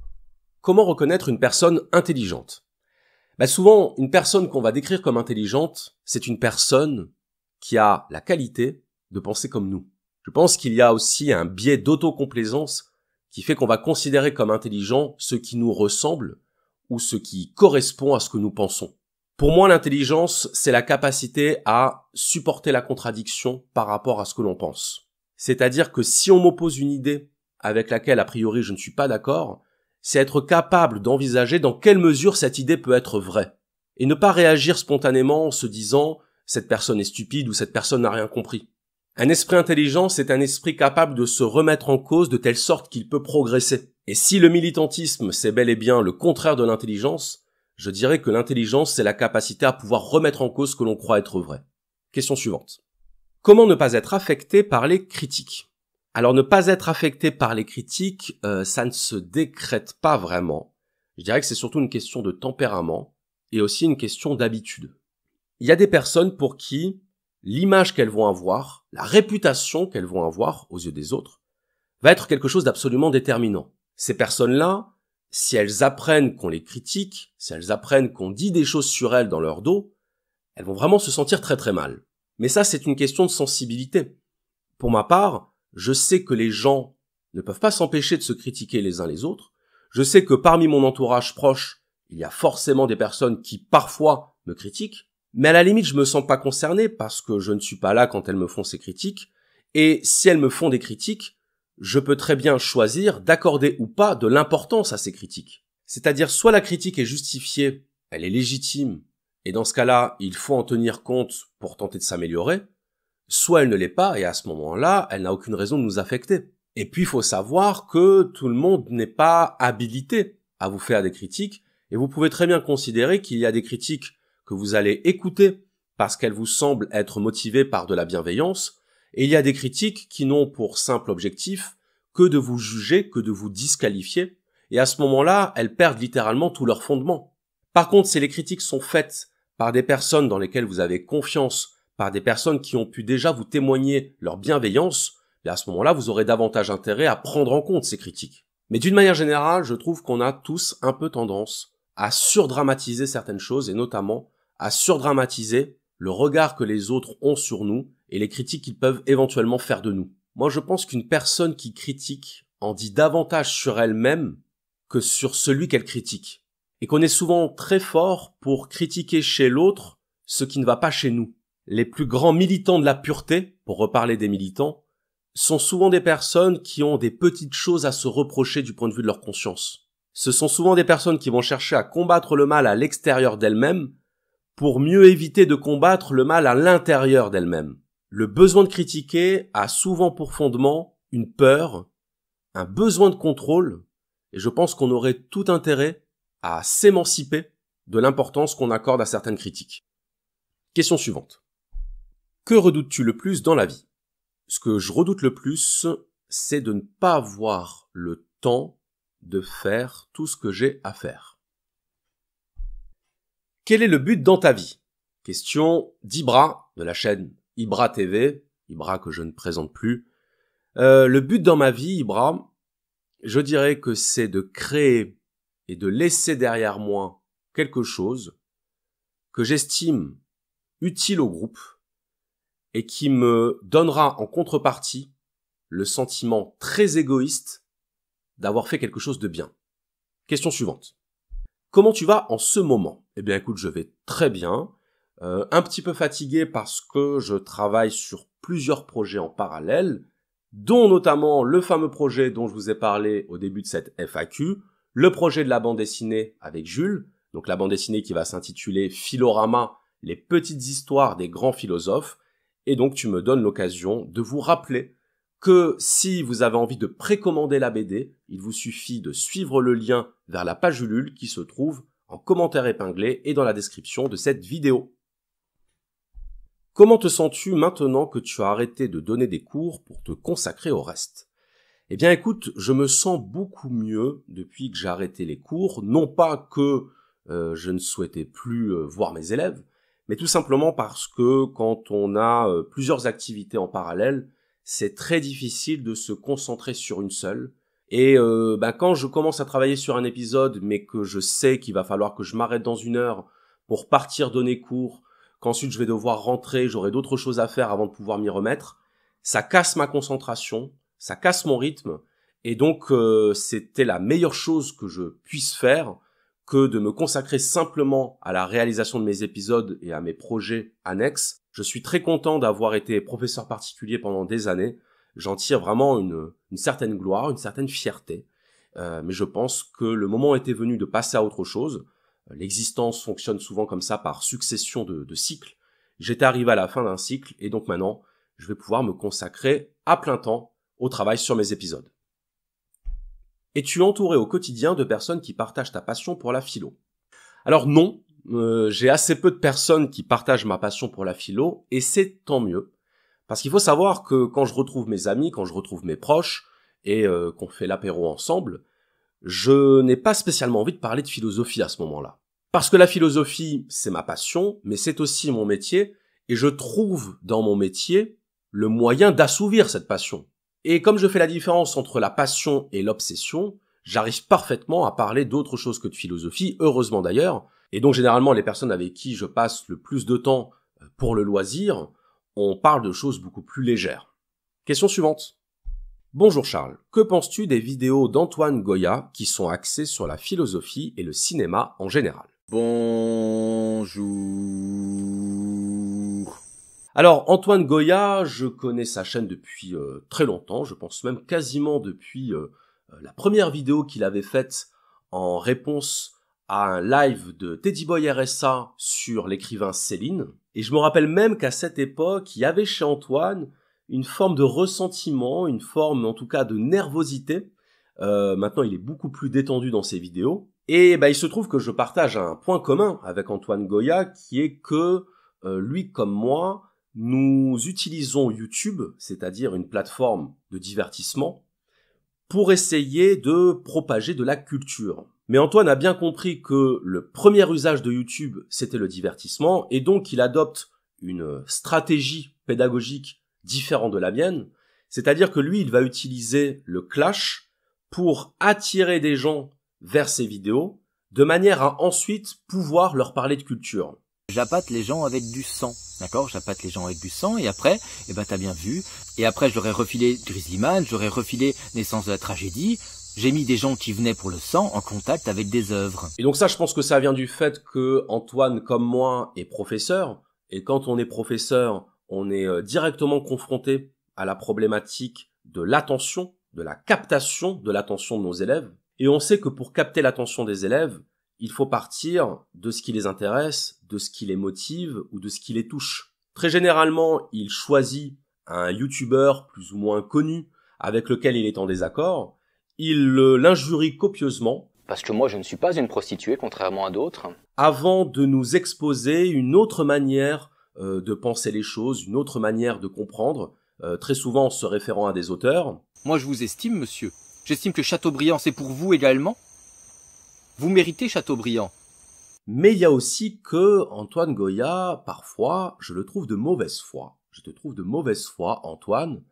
Comment reconnaître une personne intelligente ? Souvent, une personne qu'on va décrire comme intelligente, c'est une personne qui a la qualité de penser comme nous. Je pense qu'il y a aussi un biais d'autocomplaisance qui fait qu'on va considérer comme intelligent ce qui nous ressemble ou ce qui correspond à ce que nous pensons. Pour moi, l'intelligence, c'est la capacité à supporter la contradiction par rapport à ce que l'on pense. C'est-à-dire que si on m'oppose une idée avec laquelle, a priori, je ne suis pas d'accord, c'est être capable d'envisager dans quelle mesure cette idée peut être vraie. Et ne pas réagir spontanément en se disant « cette personne est stupide » ou « cette personne n'a rien compris ». Un esprit intelligent, c'est un esprit capable de se remettre en cause de telle sorte qu'il peut progresser. Et si le militantisme, c'est bel et bien le contraire de l'intelligence, je dirais que l'intelligence, c'est la capacité à pouvoir remettre en cause ce que l'on croit être vrai. Question suivante. Comment ne pas être affecté par les critiques ? Alors ne pas être affecté par les critiques, ça ne se décrète pas vraiment. Je dirais que c'est surtout une question de tempérament et aussi une question d'habitude. Il y a des personnes pour qui l'image qu'elles vont avoir, la réputation qu'elles vont avoir aux yeux des autres, va être quelque chose d'absolument déterminant. Ces personnes-là, si elles apprennent qu'on les critique, si elles apprennent qu'on dit des choses sur elles dans leur dos, elles vont vraiment se sentir très très mal. Mais ça, c'est une question de sensibilité. Pour ma part, je sais que les gens ne peuvent pas s'empêcher de se critiquer les uns les autres. Je sais que parmi mon entourage proche, il y a forcément des personnes qui parfois me critiquent, mais à la limite, je me sens pas concerné parce que je ne suis pas là quand elles me font ces critiques. Et si elles me font des critiques, je peux très bien choisir d'accorder ou pas de l'importance à ces critiques. C'est-à-dire soit la critique est justifiée, elle est légitime, et dans ce cas-là, il faut en tenir compte pour tenter de s'améliorer, soit elle ne l'est pas, et à ce moment-là, elle n'a aucune raison de nous affecter. Et puis, il faut savoir que tout le monde n'est pas habilité à vous faire des critiques, et vous pouvez très bien considérer qu'il y a des critiques que vous allez écouter parce qu'elles vous semblent être motivées par de la bienveillance, et il y a des critiques qui n'ont pour simple objectif que de vous juger, que de vous disqualifier, et à ce moment-là, elles perdent littéralement tout leur fondement. Par contre, si les critiques sont faites par des personnes dans lesquelles vous avez confiance, par des personnes qui ont pu déjà vous témoigner leur bienveillance, et à ce moment-là, vous aurez davantage intérêt à prendre en compte ces critiques. Mais d'une manière générale, je trouve qu'on a tous un peu tendance à surdramatiser certaines choses, et notamment à surdramatiser le regard que les autres ont sur nous et les critiques qu'ils peuvent éventuellement faire de nous. Moi, je pense qu'une personne qui critique en dit davantage sur elle-même que sur celui qu'elle critique. Et qu'on est souvent très fort pour critiquer chez l'autre ce qui ne va pas chez nous. Les plus grands militants de la pureté, pour reparler des militants, sont souvent des personnes qui ont des petites choses à se reprocher du point de vue de leur conscience. Ce sont souvent des personnes qui vont chercher à combattre le mal à l'extérieur d'elles-mêmes pour mieux éviter de combattre le mal à l'intérieur d'elles-mêmes. Le besoin de critiquer a souvent pour fondement une peur, un besoin de contrôle, et je pense qu'on aurait tout intérêt à s'émanciper de l'importance qu'on accorde à certaines critiques. Question suivante. Que redoutes-tu le plus dans la vie ? Ce que je redoute le plus, c'est de ne pas avoir le temps de faire tout ce que j'ai à faire. Quel est le but dans ta vie ? Question d'Ibra, de la chaîne Ibra TV, Ibra que je ne présente plus. Le but dans ma vie, Ibra, je dirais que c'est de créer et de laisser derrière moi quelque chose que j'estime utile au groupe et qui me donnera en contrepartie le sentiment très égoïste d'avoir fait quelque chose de bien. Question suivante. Comment tu vas en ce moment ? Eh bien écoute, je vais très bien, un petit peu fatigué parce que je travaille sur plusieurs projets en parallèle, dont notamment le fameux projet dont je vous ai parlé au début de cette FAQ, le projet de la bande dessinée avec Jules, donc la bande dessinée qui va s'intituler Philorama, les petites histoires des grands philosophes, et donc tu me donnes l'occasion de vous rappeler que si vous avez envie de précommander la BD, il vous suffit de suivre le lien vers la page Ulule qui se trouve en commentaire épinglé et dans la description de cette vidéo. Comment te sens-tu maintenant que tu as arrêté de donner des cours pour te consacrer au reste ? Eh bien écoute, je me sens beaucoup mieux depuis que j'ai arrêté les cours, non pas que je ne souhaitais plus voir mes élèves, mais tout simplement parce que quand on a plusieurs activités en parallèle, c'est très difficile de se concentrer sur une seule. Et quand je commence à travailler sur un épisode, mais que je sais qu'il va falloir que je m'arrête dans 1 heure pour partir donner cours, qu'ensuite je vais devoir rentrer, j'aurai d'autres choses à faire avant de pouvoir m'y remettre, ça casse ma concentration, ça casse mon rythme, et donc c'était la meilleure chose que je puisse faire que de me consacrer simplement à la réalisation de mes épisodes et à mes projets annexes. Je suis très content d'avoir été professeur particulier pendant des années. J'en tire vraiment une certaine gloire, une certaine fierté. Mais je pense que le moment était venu de passer à autre chose. L'existence fonctionne souvent comme ça, par succession de cycles. J'étais arrivé à la fin d'un cycle et donc maintenant, je vais pouvoir me consacrer à plein temps au travail sur mes épisodes. Es-tu entouré au quotidien de personnes qui partagent ta passion pour la philo? Alors non, j'ai assez peu de personnes qui partagent ma passion pour la philo, et c'est tant mieux. Parce qu'il faut savoir que quand je retrouve mes amis, quand je retrouve mes proches, et qu'on fait l'apéro ensemble, je n'ai pas spécialement envie de parler de philosophie à ce moment-là. Parce que la philosophie, c'est ma passion, mais c'est aussi mon métier, et je trouve dans mon métier le moyen d'assouvir cette passion. Et comme je fais la différence entre la passion et l'obsession, j'arrive parfaitement à parler d'autre chose que de philosophie, heureusement d'ailleurs. Et donc généralement, les personnes avec qui je passe le plus de temps pour le loisir, on parle de choses beaucoup plus légères. Question suivante. Bonjour Charles, que penses-tu des vidéos d'Antoine Goya qui sont axées sur la philosophie et le cinéma en général? Bonjour. Alors, Antoine Goya, je connais sa chaîne depuis très longtemps, je pense même quasiment depuis la première vidéo qu'il avait faite en réponse à un live de Teddy Boy RSA sur l'écrivain Céline. Et je me rappelle même qu'à cette époque, il y avait chez Antoine une forme de ressentiment, une forme en tout cas de nervosité. Maintenant, il est beaucoup plus détendu dans ses vidéos. Et il se trouve que je partage un point commun avec Antoine Goya, qui est que lui comme moi, nous utilisons YouTube, c'est-à-dire une plateforme de divertissement, pour essayer de propager de la culture. Mais Antoine a bien compris que le premier usage de YouTube, c'était le divertissement, et donc il adopte une stratégie pédagogique différente de la mienne, c'est-à-dire que lui, il va utiliser le clash pour attirer des gens vers ses vidéos, de manière à ensuite pouvoir leur parler de culture. J'appâte les gens avec du sang, d'accord? J'appâte les gens avec du sang, et après, t'as bien vu, et après je leur ai refilé Grizzlyman, je leur ai refilé Naissance de la tragédie, j'ai mis des gens qui venaient pour le sang en contact avec des œuvres. Et donc ça, je pense que ça vient du fait que Antoine, comme moi, est professeur, et quand on est professeur, on est directement confronté à la problématique de l'attention, de la captation de l'attention de nos élèves, et on sait que pour capter l'attention des élèves, il faut partir de ce qui les intéresse, de ce qui les motive ou de ce qui les touche. Très généralement, il choisit un youtubeur plus ou moins connu avec lequel il est en désaccord, il l'injurie copieusement. Parce que moi je ne suis pas une prostituée, contrairement à d'autres. Avant de nous exposer une autre manière de penser les choses, une autre manière de comprendre, très souvent en se référant à des auteurs. Moi je vous estime, monsieur. J'estime que Chateaubriand c'est pour vous également. Vous méritez Chateaubriand. Mais il y a aussi que Antoine Goya, parfois, je le trouve de mauvaise foi. Je te trouve de mauvaise foi, Antoine.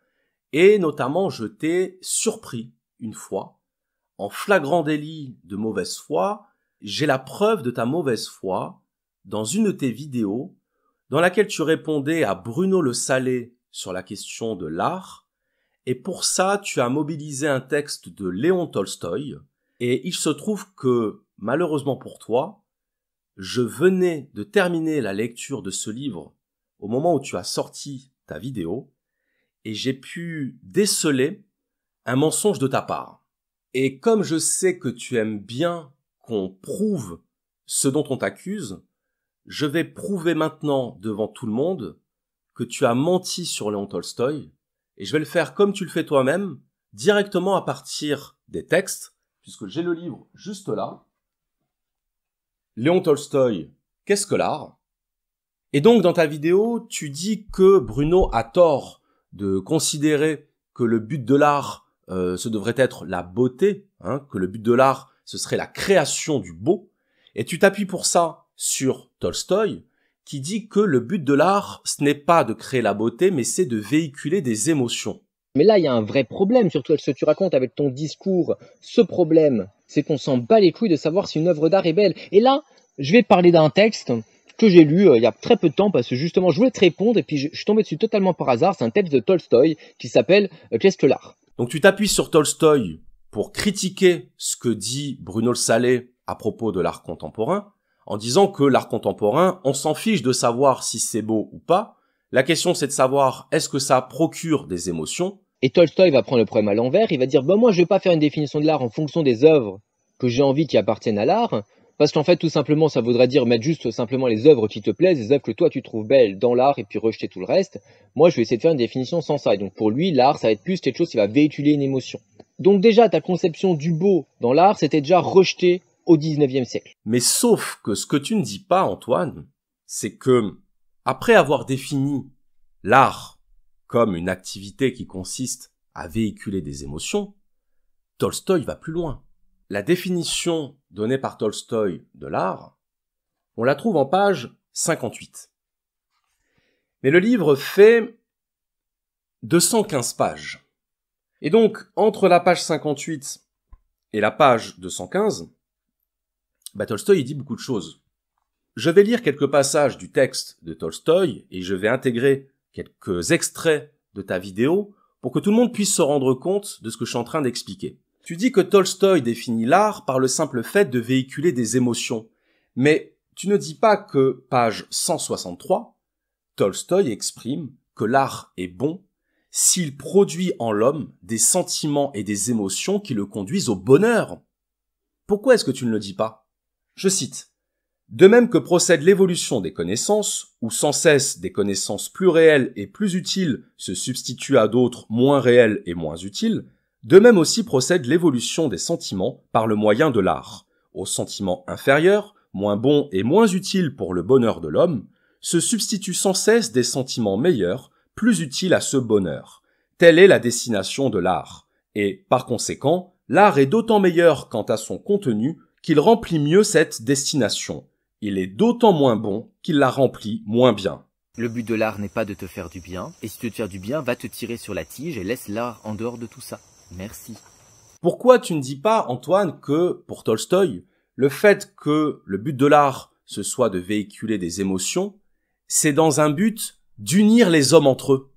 Et notamment, je t'ai surpris une fois, en flagrant délit de mauvaise foi. J'ai la preuve de ta mauvaise foi dans une de tes vidéos, dans laquelle tu répondais à Bruno Le Salé sur la question de l'art. Et pour ça, tu as mobilisé un texte de Léon Tolstoï. Et il se trouve que, malheureusement pour toi, je venais de terminer la lecture de ce livre au moment où tu as sorti ta vidéo, et j'ai pu déceler un mensonge de ta part. Et comme je sais que tu aimes bien qu'on prouve ce dont on t'accuse, je vais prouver maintenant devant tout le monde que tu as menti sur Léon Tolstoï, et je vais le faire comme tu le fais toi-même, directement à partir des textes, puisque j'ai le livre juste là. Léon Tolstoï, qu'est-ce que l'art? Et donc dans ta vidéo, tu dis que Bruno a tort de considérer que le but de l'art, ce devrait être la beauté, que le but de l'art, ce serait la création du beau. Et tu t'appuies pour ça sur Tolstoï, qui dit que le but de l'art, ce n'est pas de créer la beauté, mais c'est de véhiculer des émotions. Mais là, il y a un vrai problème, surtout ce que tu racontes avec ton discours. Ce problème, c'est qu'on s'en bat les couilles de savoir si une œuvre d'art est belle. Et là, je vais parler d'un texte que j'ai lu il y a très peu de temps, parce que justement, je voulais te répondre, et puis je suis tombé dessus totalement par hasard. C'est un texte de Tolstoï qui s'appelle « Qu'est-ce que l'art ?» Donc tu t'appuies sur Tolstoï pour critiquer ce que dit Bruno Le Salé à propos de l'art contemporain, en disant que l'art contemporain, on s'en fiche de savoir si c'est beau ou pas. La question, c'est de savoir est-ce que ça procure des émotions. Et Tolstoï va prendre le problème à l'envers, il va dire, moi je vais pas faire une définition de l'art en fonction des œuvres que j'ai envie qui appartiennent à l'art, parce qu'en fait tout simplement ça voudrait dire mettre juste simplement les œuvres qui te plaisent, les œuvres que toi tu trouves belles dans l'art et puis rejeter tout le reste. Moi je vais essayer de faire une définition sans ça, et donc pour lui l'art ça va être plus quelque chose qui va véhiculer une émotion. Donc déjà ta conception du beau dans l'art c'était déjà rejeté au 19e siècle. Mais sauf que ce que tu ne dis pas, Antoine, c'est que, après avoir défini l'art comme une activité qui consiste à véhiculer des émotions, Tolstoï va plus loin. La définition donnée par Tolstoï de l'art, on la trouve en page 58. Mais le livre fait 215 pages. Et donc, entre la page 58 et la page 215, Tolstoï dit beaucoup de choses. Je vais lire quelques passages du texte de Tolstoï et je vais intégrer quelques extraits de ta vidéo pour que tout le monde puisse se rendre compte de ce que je suis en train d'expliquer. Tu dis que Tolstoï définit l'art par le simple fait de véhiculer des émotions. Mais tu ne dis pas que, page 163, Tolstoï exprime que l'art est bon s'il produit en l'homme des sentiments et des émotions qui le conduisent au bonheur. Pourquoi est-ce que tu ne le dis pas ? Je cite. De même que procède l'évolution des connaissances, où sans cesse des connaissances plus réelles et plus utiles se substituent à d'autres moins réelles et moins utiles, de même aussi procède l'évolution des sentiments par le moyen de l'art. Aux sentiments inférieurs, moins bons et moins utiles pour le bonheur de l'homme, se substituent sans cesse des sentiments meilleurs, plus utiles à ce bonheur. Telle est la destination de l'art. Et, par conséquent, l'art est d'autant meilleur quant à son contenu qu'il remplit mieux cette destination. Il est d'autant moins bon qu'il la remplit moins bien. Le but de l'art n'est pas de te faire du bien, et si tu veux te faire du bien, va te tirer sur la tige et laisse l'art en dehors de tout ça. Merci. Pourquoi tu ne dis pas, Antoine, que, pour Tolstoï, le fait que le but de l'art, ce soit de véhiculer des émotions, c'est dans un but d'unir les hommes entre eux?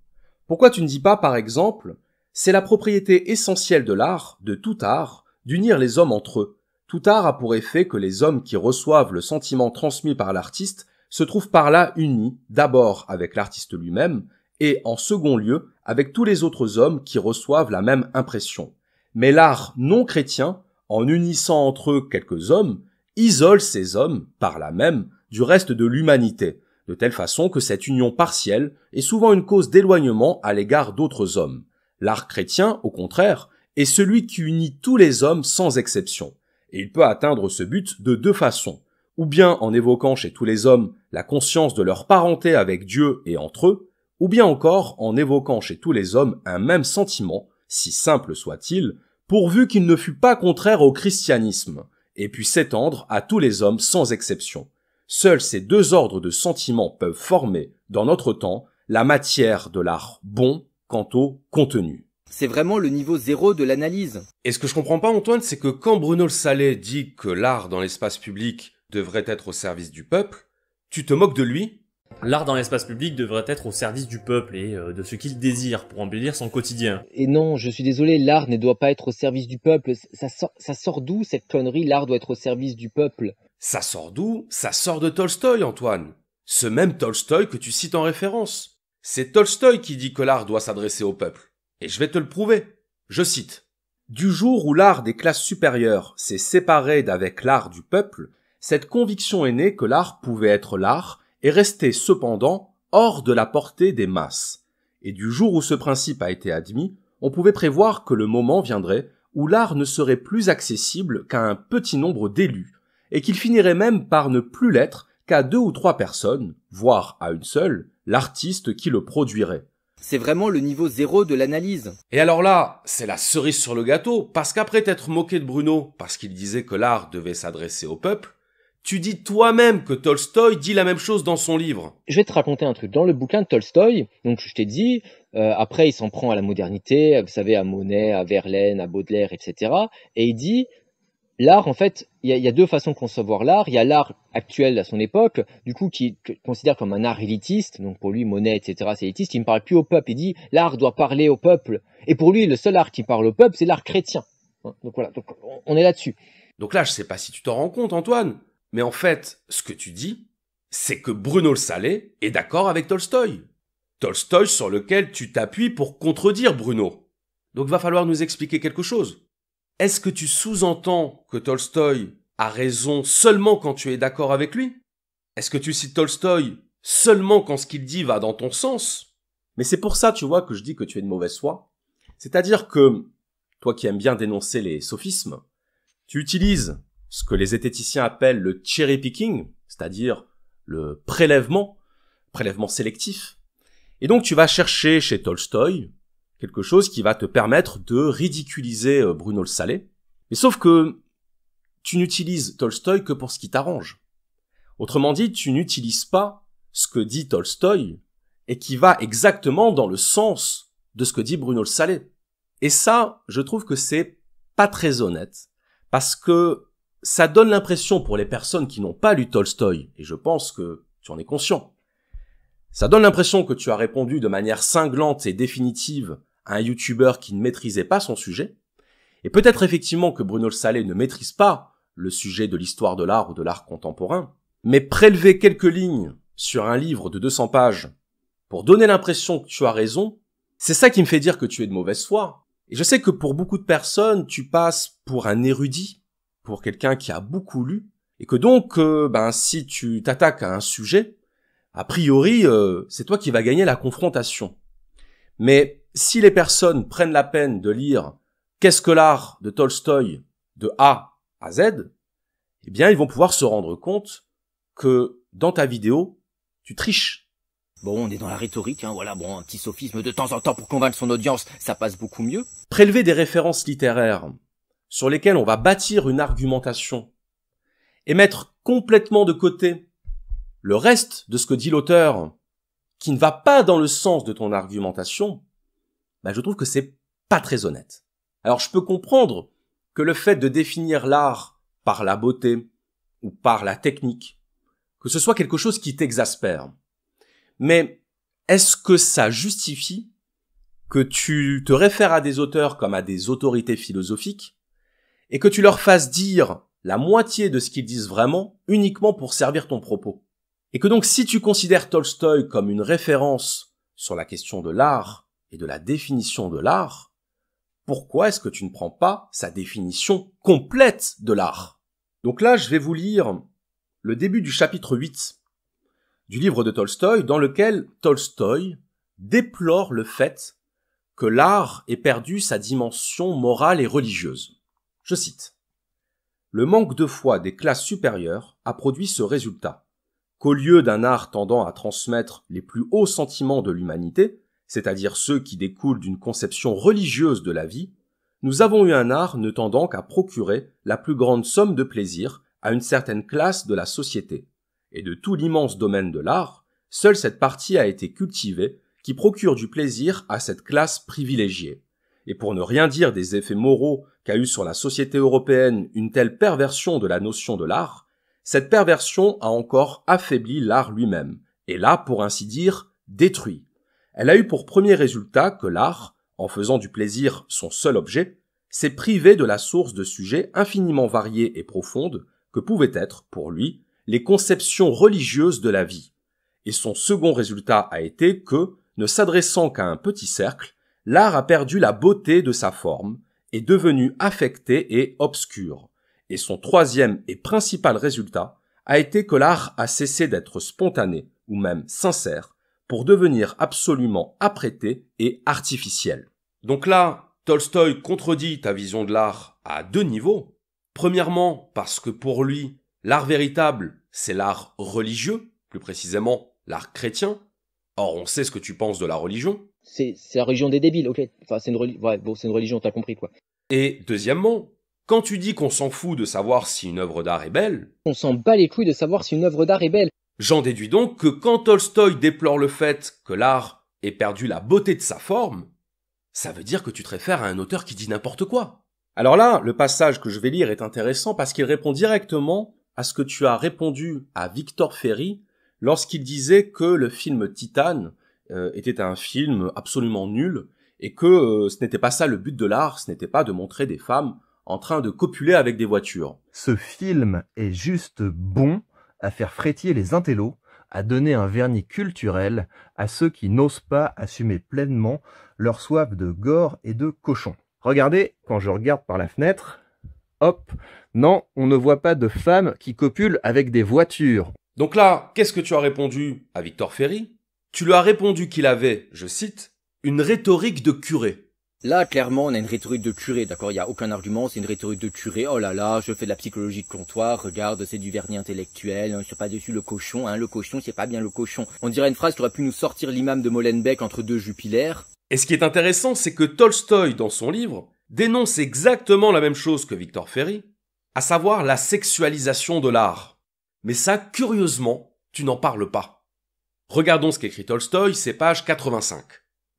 Pourquoi tu ne dis pas, par exemple, c'est la propriété essentielle de l'art, de tout art, d'unir les hommes entre eux? Tout art a pour effet que les hommes qui reçoivent le sentiment transmis par l'artiste se trouvent par là unis, d'abord avec l'artiste lui-même, et en second lieu avec tous les autres hommes qui reçoivent la même impression. Mais l'art non chrétien, en unissant entre eux quelques hommes, isole ces hommes, par là même, du reste de l'humanité, de telle façon que cette union partielle est souvent une cause d'éloignement à l'égard d'autres hommes. L'art chrétien, au contraire, est celui qui unit tous les hommes sans exception. Et il peut atteindre ce but de deux façons, ou bien en évoquant chez tous les hommes la conscience de leur parenté avec Dieu et entre eux, ou bien encore en évoquant chez tous les hommes un même sentiment, si simple soit-il, pourvu qu'il ne fût pas contraire au christianisme, et puisse s'étendre à tous les hommes sans exception. Seuls ces deux ordres de sentiments peuvent former, dans notre temps, la matière de l'art bon quant au contenu. C'est vraiment le niveau zéro de l'analyse. Et ce que je comprends pas, Antoine, c'est que quand Bruno Le Sallet dit que l'art dans l'espace public devrait être au service du peuple, tu te moques de lui? L'art dans l'espace public devrait être au service du peuple et de ce qu'il désire pour embellir son quotidien. Et non, je suis désolé, l'art ne doit pas être au service du peuple. Ça sort d'où cette connerie, l'art doit être au service du peuple? Ça sort d'où? Ça sort de Tolstoï, Antoine. Ce même Tolstoï que tu cites en référence. C'est Tolstoï qui dit que l'art doit s'adresser au peuple. Et je vais te le prouver. Je cite. Du jour où l'art des classes supérieures s'est séparé d'avec l'art du peuple, cette conviction est née que l'art pouvait être l'art et rester cependant hors de la portée des masses. Et du jour où ce principe a été admis, on pouvait prévoir que le moment viendrait où l'art ne serait plus accessible qu'à un petit nombre d'élus, et qu'il finirait même par ne plus l'être qu'à 2 ou 3 personnes, voire à une seule, l'artiste qui le produirait. C'est vraiment le niveau zéro de l'analyse. Et alors là, c'est la cerise sur le gâteau, parce qu'après t'être moqué de Bruno, parce qu'il disait que l'art devait s'adresser au peuple, tu dis toi-même que Tolstoï dit la même chose dans son livre. Je vais te raconter un truc. Dans le bouquin de Tolstoï, donc je t'ai dit, après il s'en prend à la modernité, vous savez, à Monet, à Verlaine, à Baudelaire, etc. Et il dit, l'art, en fait, il y a deux façons de concevoir l'art. Il y a l'art actuel à son époque, du coup, qui considère comme un art élitiste. Donc pour lui, Monet, etc., c'est élitiste. Il ne parle plus au peuple. Il dit, l'art doit parler au peuple. Et pour lui, le seul art qui parle au peuple, c'est l'art chrétien. Donc voilà, donc on est là-dessus. Donc là, je sais pas si tu t'en rends compte, Antoine, mais en fait, ce que tu dis, c'est que Bruno le Salé est d'accord avec Tolstoï. Tolstoï sur lequel tu t'appuies pour contredire Bruno. Donc va falloir nous expliquer quelque chose. Est-ce que tu sous-entends que Tolstoï a raison seulement quand tu es d'accord avec lui? Est-ce que tu cites Tolstoï seulement quand ce qu'il dit va dans ton sens? Mais c'est pour ça, tu vois, que je dis que tu es de mauvaise foi. C'est-à-dire que, toi qui aimes bien dénoncer les sophismes, tu utilises ce que les zététiciens appellent le cherry picking, c'est-à-dire le prélèvement sélectif. Et donc tu vas chercher chez Tolstoï quelque chose qui va te permettre de ridiculiser Bruno le Salé. Mais sauf que tu n'utilises Tolstoï que pour ce qui t'arrange. Autrement dit, tu n'utilises pas ce que dit Tolstoï et qui va exactement dans le sens de ce que dit Bruno le Salé. Et ça, je trouve que c'est pas très honnête, parce que ça donne l'impression pour les personnes qui n'ont pas lu Tolstoï, et je pense que tu en es conscient, ça donne l'impression que tu as répondu de manière cinglante et définitive à un youtubeur qui ne maîtrisait pas son sujet, et peut-être effectivement que Bruno le Salé ne maîtrise pas le sujet de l'histoire de l'art ou de l'art contemporain, mais prélever quelques lignes sur un livre de 200 pages pour donner l'impression que tu as raison, c'est ça qui me fait dire que tu es de mauvaise foi. Et je sais que pour beaucoup de personnes, tu passes pour un érudit, pour quelqu'un qui a beaucoup lu, et que donc, si tu t'attaques à un sujet, a priori, c'est toi qui vas gagner la confrontation. Mais si les personnes prennent la peine de lire Qu'est-ce que l'art de Tolstoï de A à Z, eh bien, ils vont pouvoir se rendre compte que dans ta vidéo, tu triches. Bon, on est dans la rhétorique, voilà, bon, un petit sophisme de temps en temps pour convaincre son audience, ça passe beaucoup mieux. Prélever des références littéraires sur lesquelles on va bâtir une argumentation et mettre complètement de côté le reste de ce que dit l'auteur qui ne va pas dans le sens de ton argumentation, je trouve que c'est pas très honnête. Alors je peux comprendre que le fait de définir l'art par la beauté ou par la technique, que ce soit quelque chose qui t'exaspère. Mais est-ce que ça justifie que tu te réfères à des auteurs comme à des autorités philosophiques et que tu leur fasses dire la moitié de ce qu'ils disent vraiment uniquement pour servir ton propos? Et que donc si tu considères Tolstoï comme une référence sur la question de l'art et de la définition de l'art, pourquoi est-ce que tu ne prends pas sa définition complète de l'art? Donc là, je vais vous lire le début du chapitre 8 du livre de Tolstoï, dans lequel Tolstoï déplore le fait que l'art ait perdu sa dimension morale et religieuse. Je cite. « Le manque de foi des classes supérieures a produit ce résultat, qu'au lieu d'un art tendant à transmettre les plus hauts sentiments de l'humanité, c'est-à-dire ceux qui découlent d'une conception religieuse de la vie, nous avons eu un art ne tendant qu'à procurer la plus grande somme de plaisir à une certaine classe de la société. Et de tout l'immense domaine de l'art, seule cette partie a été cultivée qui procure du plaisir à cette classe privilégiée. Et pour ne rien dire des effets moraux qu'a eu sur la société européenne une telle perversion de la notion de l'art, cette perversion a encore affaibli l'art lui-même, et l'a, pour ainsi dire, détruit. Elle a eu pour premier résultat que l'art, en faisant du plaisir son seul objet, s'est privé de la source de sujets infiniment variés et profondes que pouvaient être, pour lui, les conceptions religieuses de la vie. Et son second résultat a été que, ne s'adressant qu'à un petit cercle, l'art a perdu la beauté de sa forme, est devenu affecté et obscur. Et son troisième et principal résultat a été que l'art a cessé d'être spontané, ou même sincère, pour devenir absolument apprêté et artificiel. Donc là, Tolstoï contredit ta vision de l'art à deux niveaux. Premièrement, parce que pour lui, l'art véritable, c'est l'art religieux, plus précisément l'art chrétien. Or, on sait ce que tu penses de la religion. C'est la religion des débiles, ok. Enfin, c'est une religion, t'as compris quoi. Et deuxièmement, quand tu dis qu'on s'en fout de savoir si une œuvre d'art est belle, on s'en bat les couilles de savoir si une œuvre d'art est belle. J'en déduis donc que quand Tolstoï déplore le fait que l'art ait perdu la beauté de sa forme, ça veut dire que tu te réfères à un auteur qui dit n'importe quoi. Alors là, le passage que je vais lire est intéressant parce qu'il répond directement à ce que tu as répondu à Victor Ferry lorsqu'il disait que le film Titane était un film absolument nul et que ce n'était pas ça le but de l'art, ce n'était pas de montrer des femmes en train de copuler avec des voitures. Ce film est juste bon à faire frétiller les intellos, à donner un vernis culturel à ceux qui n'osent pas assumer pleinement leur soif de gore et de cochon. Regardez, quand je regarde par la fenêtre, hop, non, on ne voit pas de femmes qui copulent avec des voitures. Donc là, qu'est-ce que tu as répondu à Victor Ferry? Tu lui as répondu qu'il avait, je cite, une rhétorique de curé. Là, clairement, on a une rhétorique de curé, d'accord? Il n'y a aucun argument, c'est une rhétorique de curé. Oh là là, je fais de la psychologie de comptoir, regarde, c'est du vernis intellectuel, je sais pas dessus le cochon, le cochon, c'est pas bien le cochon. On dirait une phrase qui aurait pu nous sortir l'imam de Molenbeek entre deux jupilaires. Et ce qui est intéressant, c'est que Tolstoï, dans son livre, dénonce exactement la même chose que Victor Ferry, à savoir la sexualisation de l'art. Mais ça, curieusement, tu n'en parles pas. Regardons ce qu'écrit Tolstoï, c'est page 85.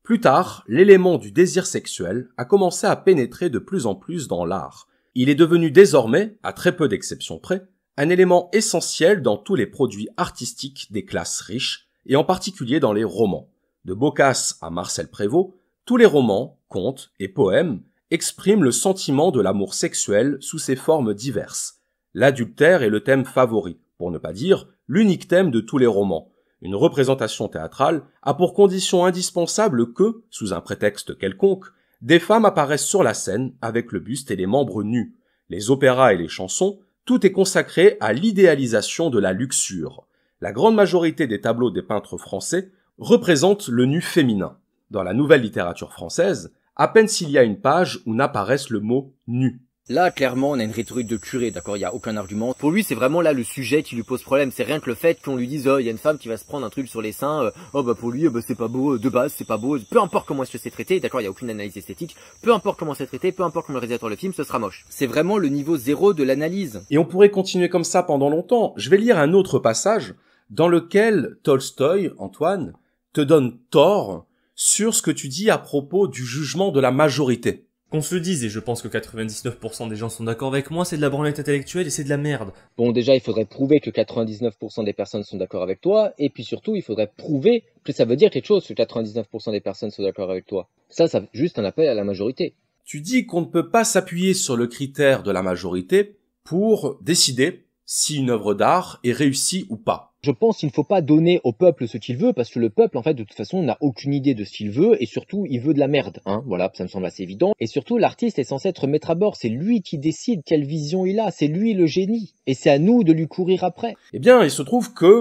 Plus tard, l'élément du désir sexuel a commencé à pénétrer de plus en plus dans l'art. Il est devenu désormais, à très peu d'exceptions près, un élément essentiel dans tous les produits artistiques des classes riches, et en particulier dans les romans. De Boccace à Marcel Prévost, tous les romans, contes et poèmes expriment le sentiment de l'amour sexuel sous ses formes diverses. L'adultère est le thème favori, pour ne pas dire l'unique thème de tous les romans. Une représentation théâtrale a pour condition indispensable que, sous un prétexte quelconque, des femmes apparaissent sur la scène avec le buste et les membres nus. Les opéras et les chansons, tout est consacré à l'idéalisation de la luxure. La grande majorité des tableaux des peintres français représentent le nu féminin. Dans la nouvelle littérature française, à peine s'il y a une page où n'apparaisse le mot nu. Là, clairement, on a une rhétorique de curé, d'accord? Il n'y a aucun argument. Pour lui, c'est vraiment là le sujet qui lui pose problème. C'est rien que le fait qu'on lui dise, il y a une femme qui va se prendre un truc sur les seins, pour lui, c'est pas beau, de base, c'est pas beau. Peu importe comment est-ce que c'est traité, d'accord? Il n'y a aucune analyse esthétique. Peu importe comment c'est traité, peu importe comment le réalisateur le film, ce sera moche. C'est vraiment le niveau zéro de l'analyse. Et on pourrait continuer comme ça pendant longtemps. Je vais lire un autre passage dans lequel Tolstoï, Antoine, te donne tort sur ce que tu dis à propos du jugement de la majorité. Qu'on se le dise, et je pense que 99% des gens sont d'accord avec moi, c'est de la branlette intellectuelle et c'est de la merde. Bon, déjà, il faudrait prouver que 99% des personnes sont d'accord avec toi, et puis surtout, il faudrait prouver que ça veut dire quelque chose, que 99% des personnes sont d'accord avec toi. Ça, juste un appel à la majorité. Tu dis qu'on ne peut pas s'appuyer sur le critère de la majorité pour décider si une œuvre d'art est réussie ou pas. Je pense qu'il ne faut pas donner au peuple ce qu'il veut, parce que le peuple, en fait, de toute façon, n'a aucune idée de ce qu'il veut, et surtout, il veut de la merde. Voilà, ça me semble assez évident. Et surtout, l'artiste est censé être maître à bord. C'est lui qui décide quelle vision il a. C'est lui le génie. Et c'est à nous de lui courir après. Eh bien, il se trouve que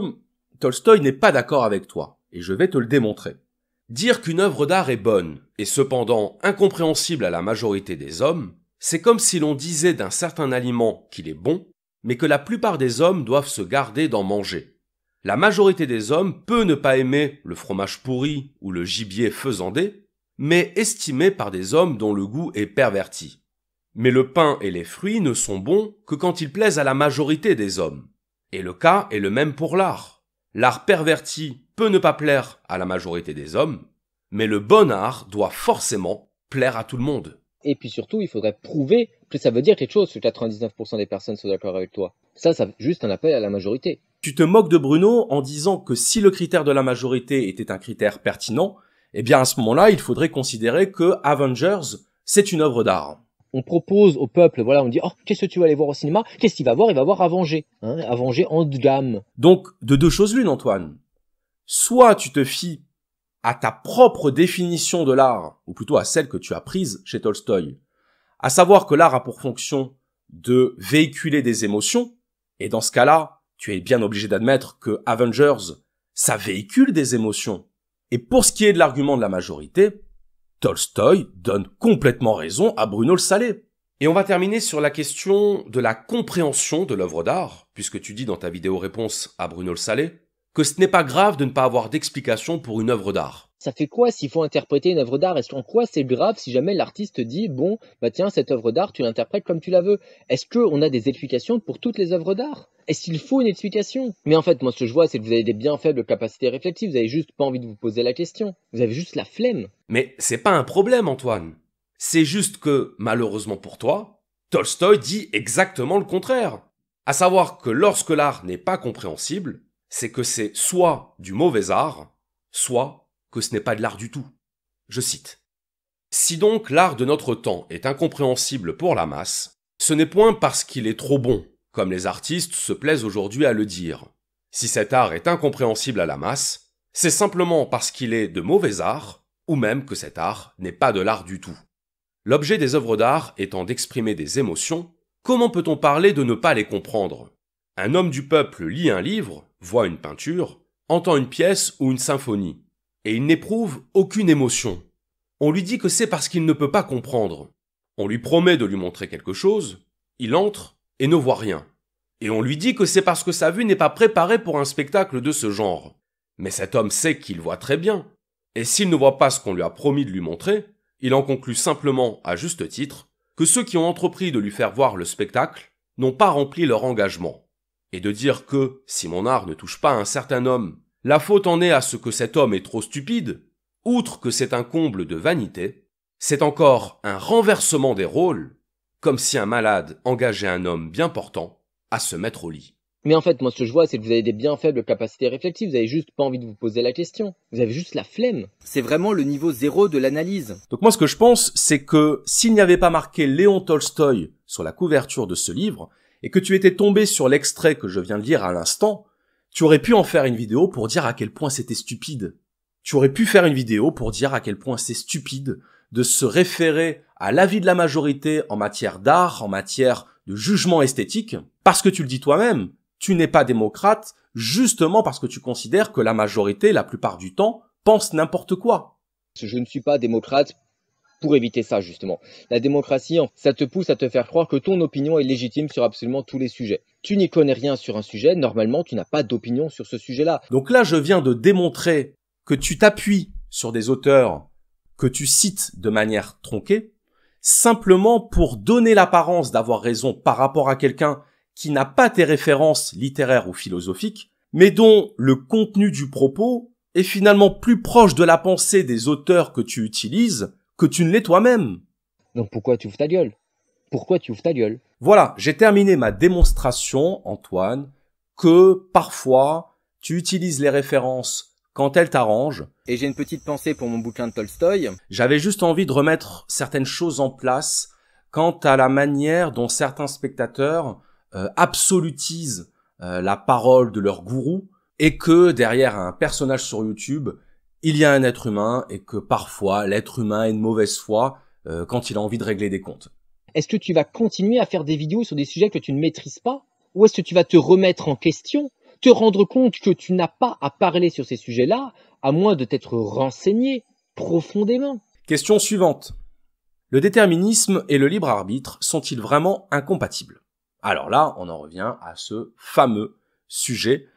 Tolstoï n'est pas d'accord avec toi, et je vais te le démontrer. Dire qu'une œuvre d'art est bonne, et cependant incompréhensible à la majorité des hommes, c'est comme si l'on disait d'un certain aliment qu'il est bon, mais que la plupart des hommes doivent se garder d'en manger. La majorité des hommes peut ne pas aimer le fromage pourri ou le gibier faisandé, mais estimé par des hommes dont le goût est perverti. Mais le pain et les fruits ne sont bons que quand ils plaisent à la majorité des hommes. Et le cas est le même pour l'art. L'art perverti peut ne pas plaire à la majorité des hommes, mais le bon art doit forcément plaire à tout le monde. Et puis surtout, il faudrait prouver que ça veut dire quelque chose, que 99% des personnes sont d'accord avec toi. Ça juste un appel à la majorité. Tu te moques de Bruno en disant que si le critère de la majorité était un critère pertinent, eh bien à ce moment-là, il faudrait considérer que Avengers, c'est une œuvre d'art. On propose au peuple, voilà, on dit « Oh, qu'est-ce que tu vas aller voir au cinéma ?» Qu'est-ce qu'il va voir? Il va voir Avenger. Avenger en gamme. Donc, de deux choses l'une, Antoine. Soit tu te fies à ta propre définition de l'art, ou plutôt à celle que tu as prise chez Tolstoï, à savoir que l'art a pour fonction de véhiculer des émotions, et dans ce cas-là, tu es bien obligé d'admettre que Avengers, ça véhicule des émotions. Et pour ce qui est de l'argument de la majorité, Tolstoï donne complètement raison à Bruno le Salé. Et on va terminer sur la question de la compréhension de l'œuvre d'art, puisque tu dis dans ta vidéo réponse à Bruno le Salé que ce n'est pas grave de ne pas avoir d'explication pour une œuvre d'art. Ça fait quoi s'il faut interpréter une œuvre d'art? Est-ce qu'en quoi c'est grave si jamais l'artiste dit « Bon, tiens, cette œuvre d'art, tu l'interprètes comme tu la veux ». Est-ce qu'on a des explications pour toutes les œuvres d'art? Est-ce qu'il faut une explication? Mais en fait, moi, ce que je vois, c'est que vous avez des bien faibles capacités réflexives. Vous avez juste pas envie de vous poser la question. Vous avez juste la flemme. Mais c'est pas un problème, Antoine. C'est juste que, malheureusement pour toi, Tolstoï dit exactement le contraire. À savoir que lorsque l'art n'est pas compréhensible, c'est que c'est soit du mauvais art, soit que ce n'est pas de l'art du tout. Je cite. « Si donc l'art de notre temps est incompréhensible pour la masse, ce n'est point parce qu'il est trop bon, comme les artistes se plaisent aujourd'hui à le dire. Si cet art est incompréhensible à la masse, c'est simplement parce qu'il est de mauvais art, ou même que cet art n'est pas de l'art du tout. L'objet des œuvres d'art étant d'exprimer des émotions, comment peut-on parler de ne pas les comprendre? Un homme du peuple lit un livre, voit une peinture, entend une pièce ou une symphonie, et il n'éprouve aucune émotion. On lui dit que c'est parce qu'il ne peut pas comprendre. On lui promet de lui montrer quelque chose, il entre et ne voit rien. Et on lui dit que c'est parce que sa vue n'est pas préparée pour un spectacle de ce genre. Mais cet homme sait qu'il voit très bien. Et s'il ne voit pas ce qu'on lui a promis de lui montrer, il en conclut simplement, à juste titre, que ceux qui ont entrepris de lui faire voir le spectacle n'ont pas rempli leur engagement. Et de dire que, si mon art ne touche pas un certain homme, la faute en est à ce que cet homme est trop stupide, outre que c'est un comble de vanité, c'est encore un renversement des rôles, comme si un malade engageait un homme bien portant à se mettre au lit. Mais en fait, moi, ce que je vois, c'est que vous avez des bien faibles capacités réflexives. Vous avez juste pas envie de vous poser la question. Vous avez juste la flemme. C'est vraiment le niveau 0 de l'analyse. Donc moi, ce que je pense, c'est que s'il n'y avait pas marqué Léon Tolstoï sur la couverture de ce livre, et que tu étais tombé sur l'extrait que je viens de lire à l'instant, tu aurais pu en faire une vidéo pour dire à quel point c'était stupide. Tu aurais pu faire une vidéo pour dire à quel point c'est stupide de se référer à l'avis de la majorité en matière d'art, en matière de jugement esthétique, parce que tu le dis toi-même, tu n'es pas démocrate justement parce que tu considères que la majorité, la plupart du temps, pense n'importe quoi. Je ne suis pas démocrate pour éviter ça, justement. La démocratie, ça te pousse à te faire croire que ton opinion est légitime sur absolument tous les sujets. Tu n'y connais rien sur un sujet, normalement, tu n'as pas d'opinion sur ce sujet-là. Donc là, je viens de démontrer que tu t'appuies sur des auteurs que tu cites de manière tronquée, simplement pour donner l'apparence d'avoir raison par rapport à quelqu'un qui n'a pas tes références littéraires ou philosophiques, mais dont le contenu du propos est finalement plus proche de la pensée des auteurs que tu utilises que tu ne l'es toi-même. Donc pourquoi tu ouvres ta gueule? Pourquoi tu ouvres ta gueule? Voilà, j'ai terminé ma démonstration, Antoine, que parfois tu utilises les références quand elles t'arrangent. Et j'ai une petite pensée pour mon bouquin de Tolstoï. J'avais juste envie de remettre certaines choses en place quant à la manière dont certains spectateurs absolutisent la parole de leur gourou, et que derrière un personnage sur YouTube, il y a un être humain, et que parfois l'être humain a une mauvaise foi quand il a envie de régler des comptes. Est-ce que tu vas continuer à faire des vidéos sur des sujets que tu ne maîtrises pas? Ou est-ce que tu vas te remettre en question, te rendre compte que tu n'as pas à parler sur ces sujets-là, à moins de t'être renseigné profondément? Question suivante. Le déterminisme et le libre arbitre sont-ils vraiment incompatibles? Alors là, on en revient à ce fameux sujet,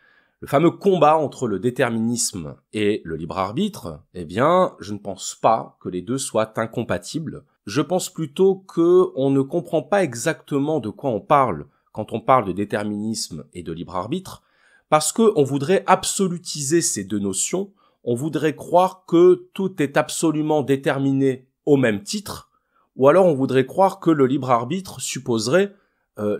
le fameux combat entre le déterminisme et le libre arbitre. Eh bien, je ne pense pas que les deux soient incompatibles. Je pense plutôt que on ne comprend pas exactement de quoi on parle quand on parle de déterminisme et de libre arbitre, parce que on voudrait absolutiser ces deux notions, on voudrait croire que tout est absolument déterminé au même titre, ou alors on voudrait croire que le libre arbitre supposerait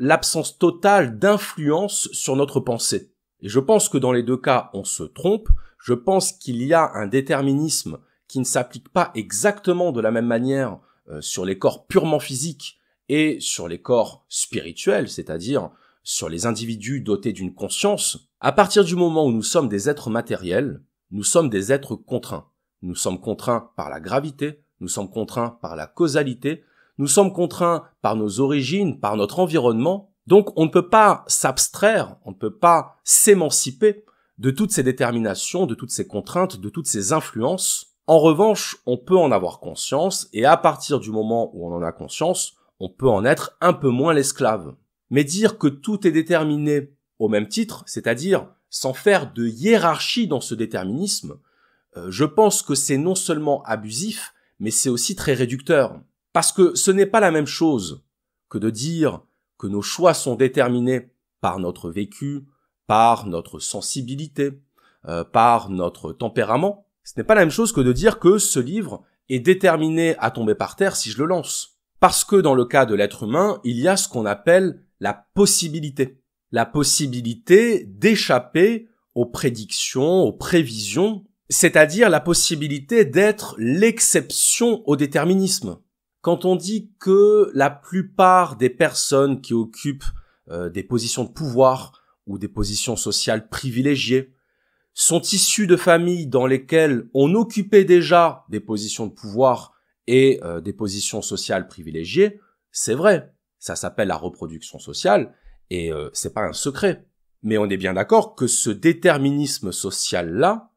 l'absence totale d'influence sur notre pensée. Et je pense que dans les deux cas, on se trompe. Je pense qu'il y a un déterminisme qui ne s'applique pas exactement de la même manière sur les corps purement physiques et sur les corps spirituels, c'est-à-dire sur les individus dotés d'une conscience. À partir du moment où nous sommes des êtres matériels, nous sommes des êtres contraints. Nous sommes contraints par la gravité, nous sommes contraints par la causalité, nous sommes contraints par nos origines, par notre environnement. Donc on ne peut pas s'abstraire, on ne peut pas s'émanciper de toutes ces déterminations, de toutes ces contraintes, de toutes ces influences. En revanche, on peut en avoir conscience, et à partir du moment où on en a conscience, on peut en être un peu moins l'esclave. Mais dire que tout est déterminé au même titre, c'est-à-dire sans faire de hiérarchie dans ce déterminisme, je pense que c'est non seulement abusif, mais c'est aussi très réducteur. Parce que ce n'est pas la même chose que de dire que nos choix sont déterminés par notre vécu, par notre sensibilité, par notre tempérament. Ce n'est pas la même chose que de dire que ce livre est déterminé à tomber par terre si je le lance. Parce que dans le cas de l'être humain, il y a ce qu'on appelle la possibilité. La possibilité d'échapper aux prédictions, aux prévisions C'est-à-dire la possibilité d'être l'exception au déterminisme. Quand on dit que la plupart des personnes qui occupent des positions de pouvoir ou des positions sociales privilégiées sont issues de familles dans lesquelles on occupait déjà des positions de pouvoir et des positions sociales privilégiées, c'est vrai. Ça s'appelle la reproduction sociale et c'est pas un secret. Mais on est bien d'accord que ce déterminisme social-là,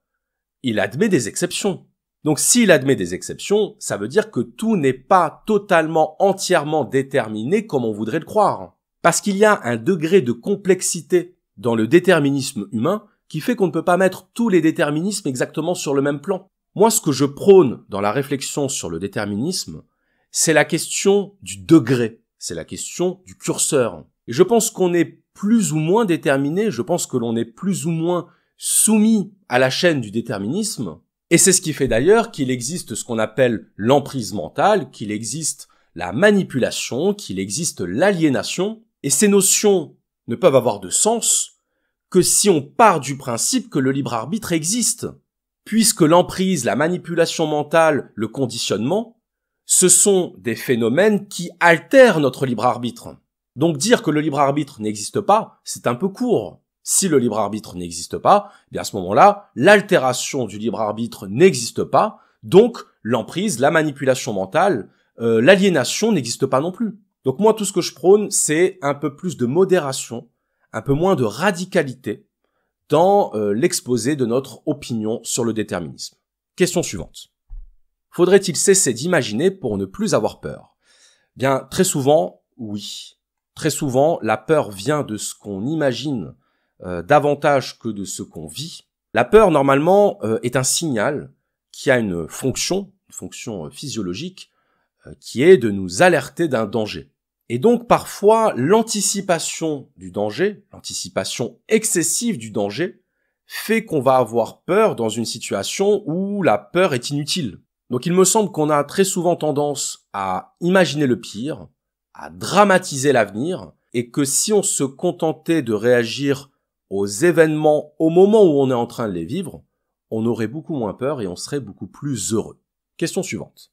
il admet des exceptions. Donc s'il admet des exceptions, ça veut dire que tout n'est pas totalement, entièrement déterminé comme on voudrait le croire. Parce qu'il y a un degré de complexité dans le déterminisme humain qui fait qu'on ne peut pas mettre tous les déterminismes exactement sur le même plan. Moi, ce que je prône dans la réflexion sur le déterminisme, c'est la question du degré, c'est la question du curseur. Et je pense qu'on est plus ou moins déterminé, je pense que l'on est plus ou moins soumis à la chaîne du déterminisme, et c'est ce qui fait d'ailleurs qu'il existe ce qu'on appelle l'emprise mentale, qu'il existe la manipulation, qu'il existe l'aliénation, et ces notions ne peuvent avoir de sens que si on part du principe que le libre arbitre existe, puisque l'emprise, la manipulation mentale, le conditionnement, ce sont des phénomènes qui altèrent notre libre arbitre. Donc dire que le libre arbitre n'existe pas, c'est un peu court. Si le libre arbitre n'existe pas, eh bien à ce moment-là, l'altération du libre arbitre n'existe pas, donc l'emprise, la manipulation mentale, l'aliénation n'existe pas non plus. Donc moi, tout ce que je prône, c'est un peu plus de modération, un peu moins de radicalité dans l'exposé de notre opinion sur le déterminisme. Question suivante. Faudrait-il cesser d'imaginer pour ne plus avoir peur? Bien, très souvent, oui. Très souvent, la peur vient de ce qu'on imagine davantage que de ce qu'on vit. La peur, normalement, est un signal qui a une fonction physiologique, qui est de nous alerter d'un danger. Et donc, parfois, l'anticipation du danger, l'anticipation excessive du danger, fait qu'on va avoir peur dans une situation où la peur est inutile. Donc, il me semble qu'on a très souvent tendance à imaginer le pire, à dramatiser l'avenir, et que si on se contentait de réagir aux événements au moment où on est en train de les vivre, on aurait beaucoup moins peur et on serait beaucoup plus heureux. Question suivante.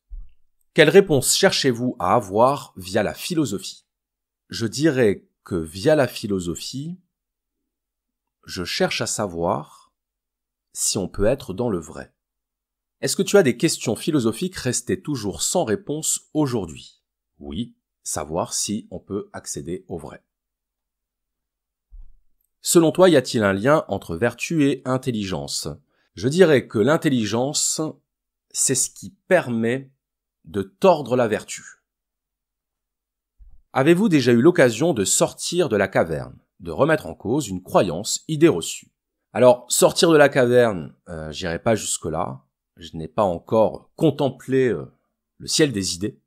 Quelle réponse cherchez-vous à avoir via la philosophie? Je dirais que via la philosophie, je cherche à savoir si on peut être dans le vrai. Est-ce que tu as des questions philosophiques restées toujours sans réponse aujourd'hui? Oui, savoir si on peut accéder au vrai. Selon toi, y a-t-il un lien entre vertu et intelligence? Je dirais que l'intelligence, c'est ce qui permet de tordre la vertu. Avez-vous déjà eu l'occasion de sortir de la caverne, de remettre en cause une croyance, idée reçue? Alors, sortir de la caverne, j'irai pas jusque-là. Je n'ai pas encore contemplé le ciel des idées.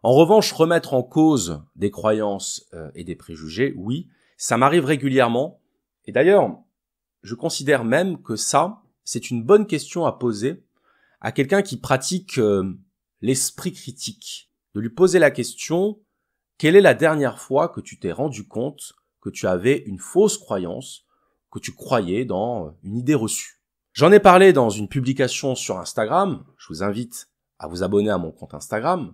En revanche, remettre en cause des croyances et des préjugés, oui, ça m'arrive régulièrement. Et d'ailleurs, je considère même que ça, c'est une bonne question à poser à quelqu'un qui pratique l'esprit critique. De lui poser la question, quelle est la dernière fois que tu t'es rendu compte que tu avais une fausse croyance, que tu croyais dans une idée reçue? J'en ai parlé dans une publication sur Instagram, je vous invite à vous abonner à mon compte Instagram,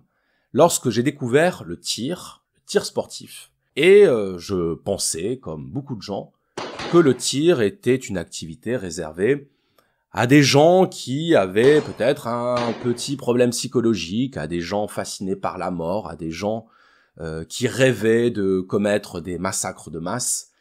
lorsque j'ai découvert le tir sportif. Et je pensais, comme beaucoup de gens, que le tir était une activité réservée à des gens qui avaient peut-être un petit problème psychologique, à des gens fascinés par la mort, à des gens qui rêvaient de commettre des massacres de masse.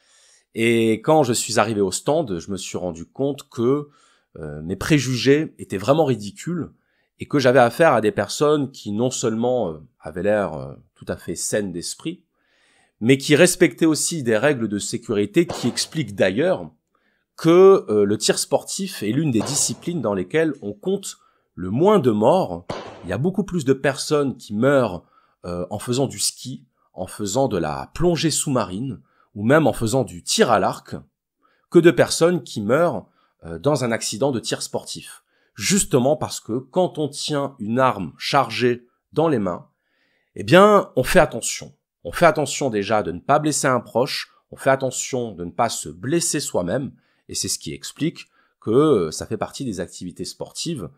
Et quand je suis arrivé au stand, je me suis rendu compte que mes préjugés étaient vraiment ridicules et que j'avais affaire à des personnes qui non seulement avaient l'air tout à fait saines d'esprit, mais qui respectaient aussi des règles de sécurité qui expliquent d'ailleurs que le tir sportif est l'une des disciplines dans lesquelles on compte le moins de morts. Il y a beaucoup plus de personnes qui meurent en faisant du ski, en faisant de la plongée sous-marine, ou même en faisant du tir à l'arc, que de personnes qui meurent dans un accident de tir sportif. Justement parce que quand on tient une arme chargée dans les mains, eh bien, on fait attention. On fait attention déjà de ne pas blesser un proche, on fait attention de ne pas se blesser soi-même, et c'est ce qui explique que ça fait partie des activités sportives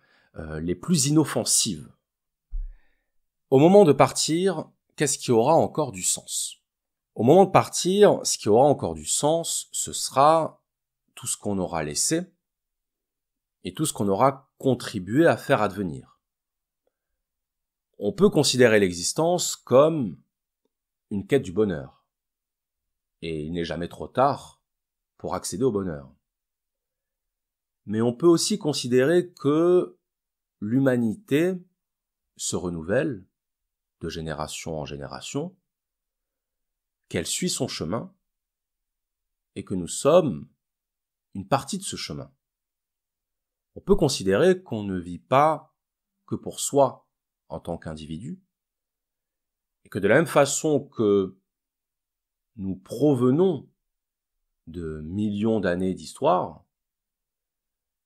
les plus inoffensives. Au moment de partir, qu'est-ce qui aura encore du sens? Au moment de partir, ce qui aura encore du sens, ce sera tout ce qu'on aura laissé et tout ce qu'on aura contribué à faire advenir. On peut considérer l'existence comme une quête du bonheur. Et il n'est jamais trop tard pour accéder au bonheur. Mais on peut aussi considérer que l'humanité se renouvelle de génération en génération, qu'elle suit son chemin, et que nous sommes une partie de ce chemin. On peut considérer qu'on ne vit pas que pour soi en tant qu'individu, et que de la même façon que nous provenons de millions d'années d'histoire,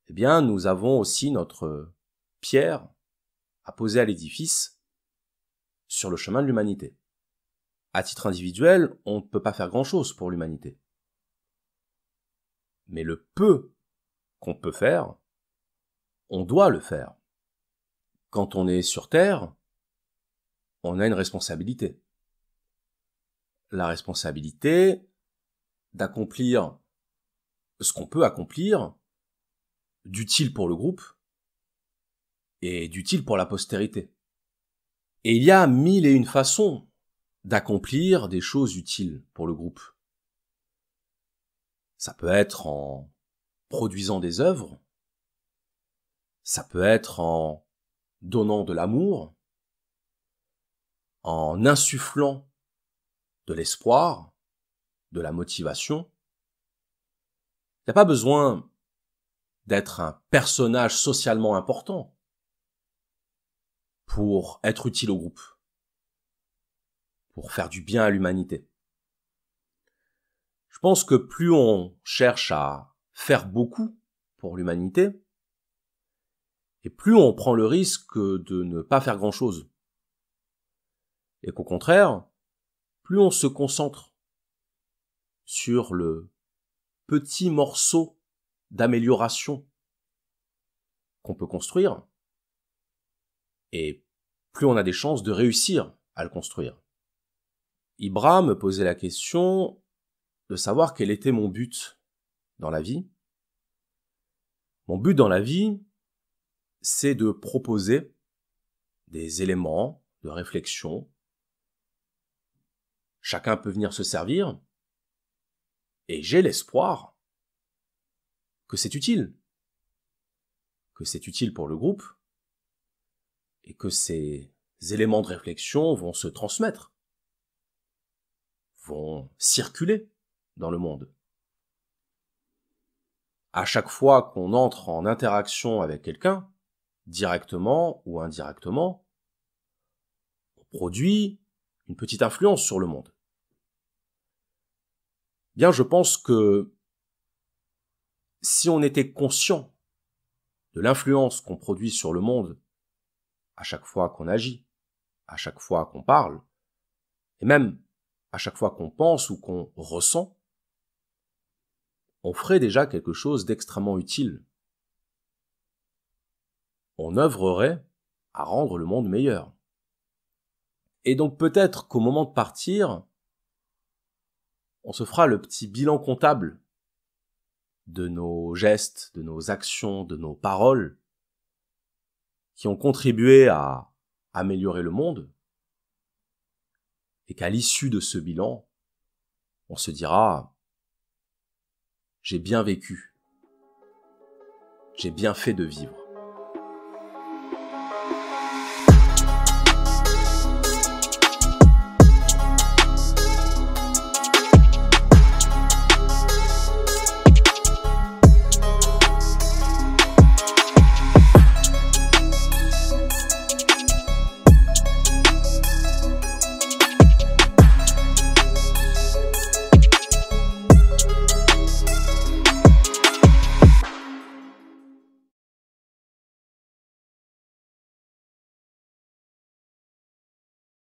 eh bien, nous avons aussi notre pierre à poser à l'édifice sur le chemin de l'humanité. À titre individuel, on ne peut pas faire grand-chose pour l'humanité. Mais le peu qu'on peut faire, on doit le faire. Quand on est sur Terre, on a une responsabilité. La responsabilité d'accomplir ce qu'on peut accomplir d'utile pour le groupe et d'utile pour la postérité. Et il y a 1001 façons d'accomplir des choses utiles pour le groupe. Ça peut être en produisant des œuvres, ça peut être en donnant de l'amour, en insufflant de l'espoir, de la motivation. Il n'y a pas besoin d'être un personnage socialement important pour être utile au groupe, pour faire du bien à l'humanité. Je pense que plus on cherche à faire beaucoup pour l'humanité, et plus on prend le risque de ne pas faire grand-chose. Et qu'au contraire, plus on se concentre sur le petit morceau d'amélioration qu'on peut construire, et plus on a des chances de réussir à le construire. Ibra me posait la question de savoir quel était mon but dans la vie. Mon but dans la vie, c'est de proposer des éléments de réflexion. Chacun peut venir se servir, et j'ai l'espoir que c'est utile pour le groupe, et que ces éléments de réflexion vont se transmettre, vont circuler dans le monde. À chaque fois qu'on entre en interaction avec quelqu'un, directement ou indirectement, on produit une petite influence sur le monde. Bien, je pense que si on était conscient de l'influence qu'on produit sur le monde à chaque fois qu'on agit, à chaque fois qu'on parle, et même à chaque fois qu'on pense ou qu'on ressent, on ferait déjà quelque chose d'extrêmement utile. On œuvrerait à rendre le monde meilleur. Et donc peut-être qu'au moment de partir, on se fera le petit bilan comptable de nos gestes, de nos actions, de nos paroles qui ont contribué à améliorer le monde, et qu'à l'issue de ce bilan, on se dira « J'ai bien vécu, j'ai bien fait de vivre ».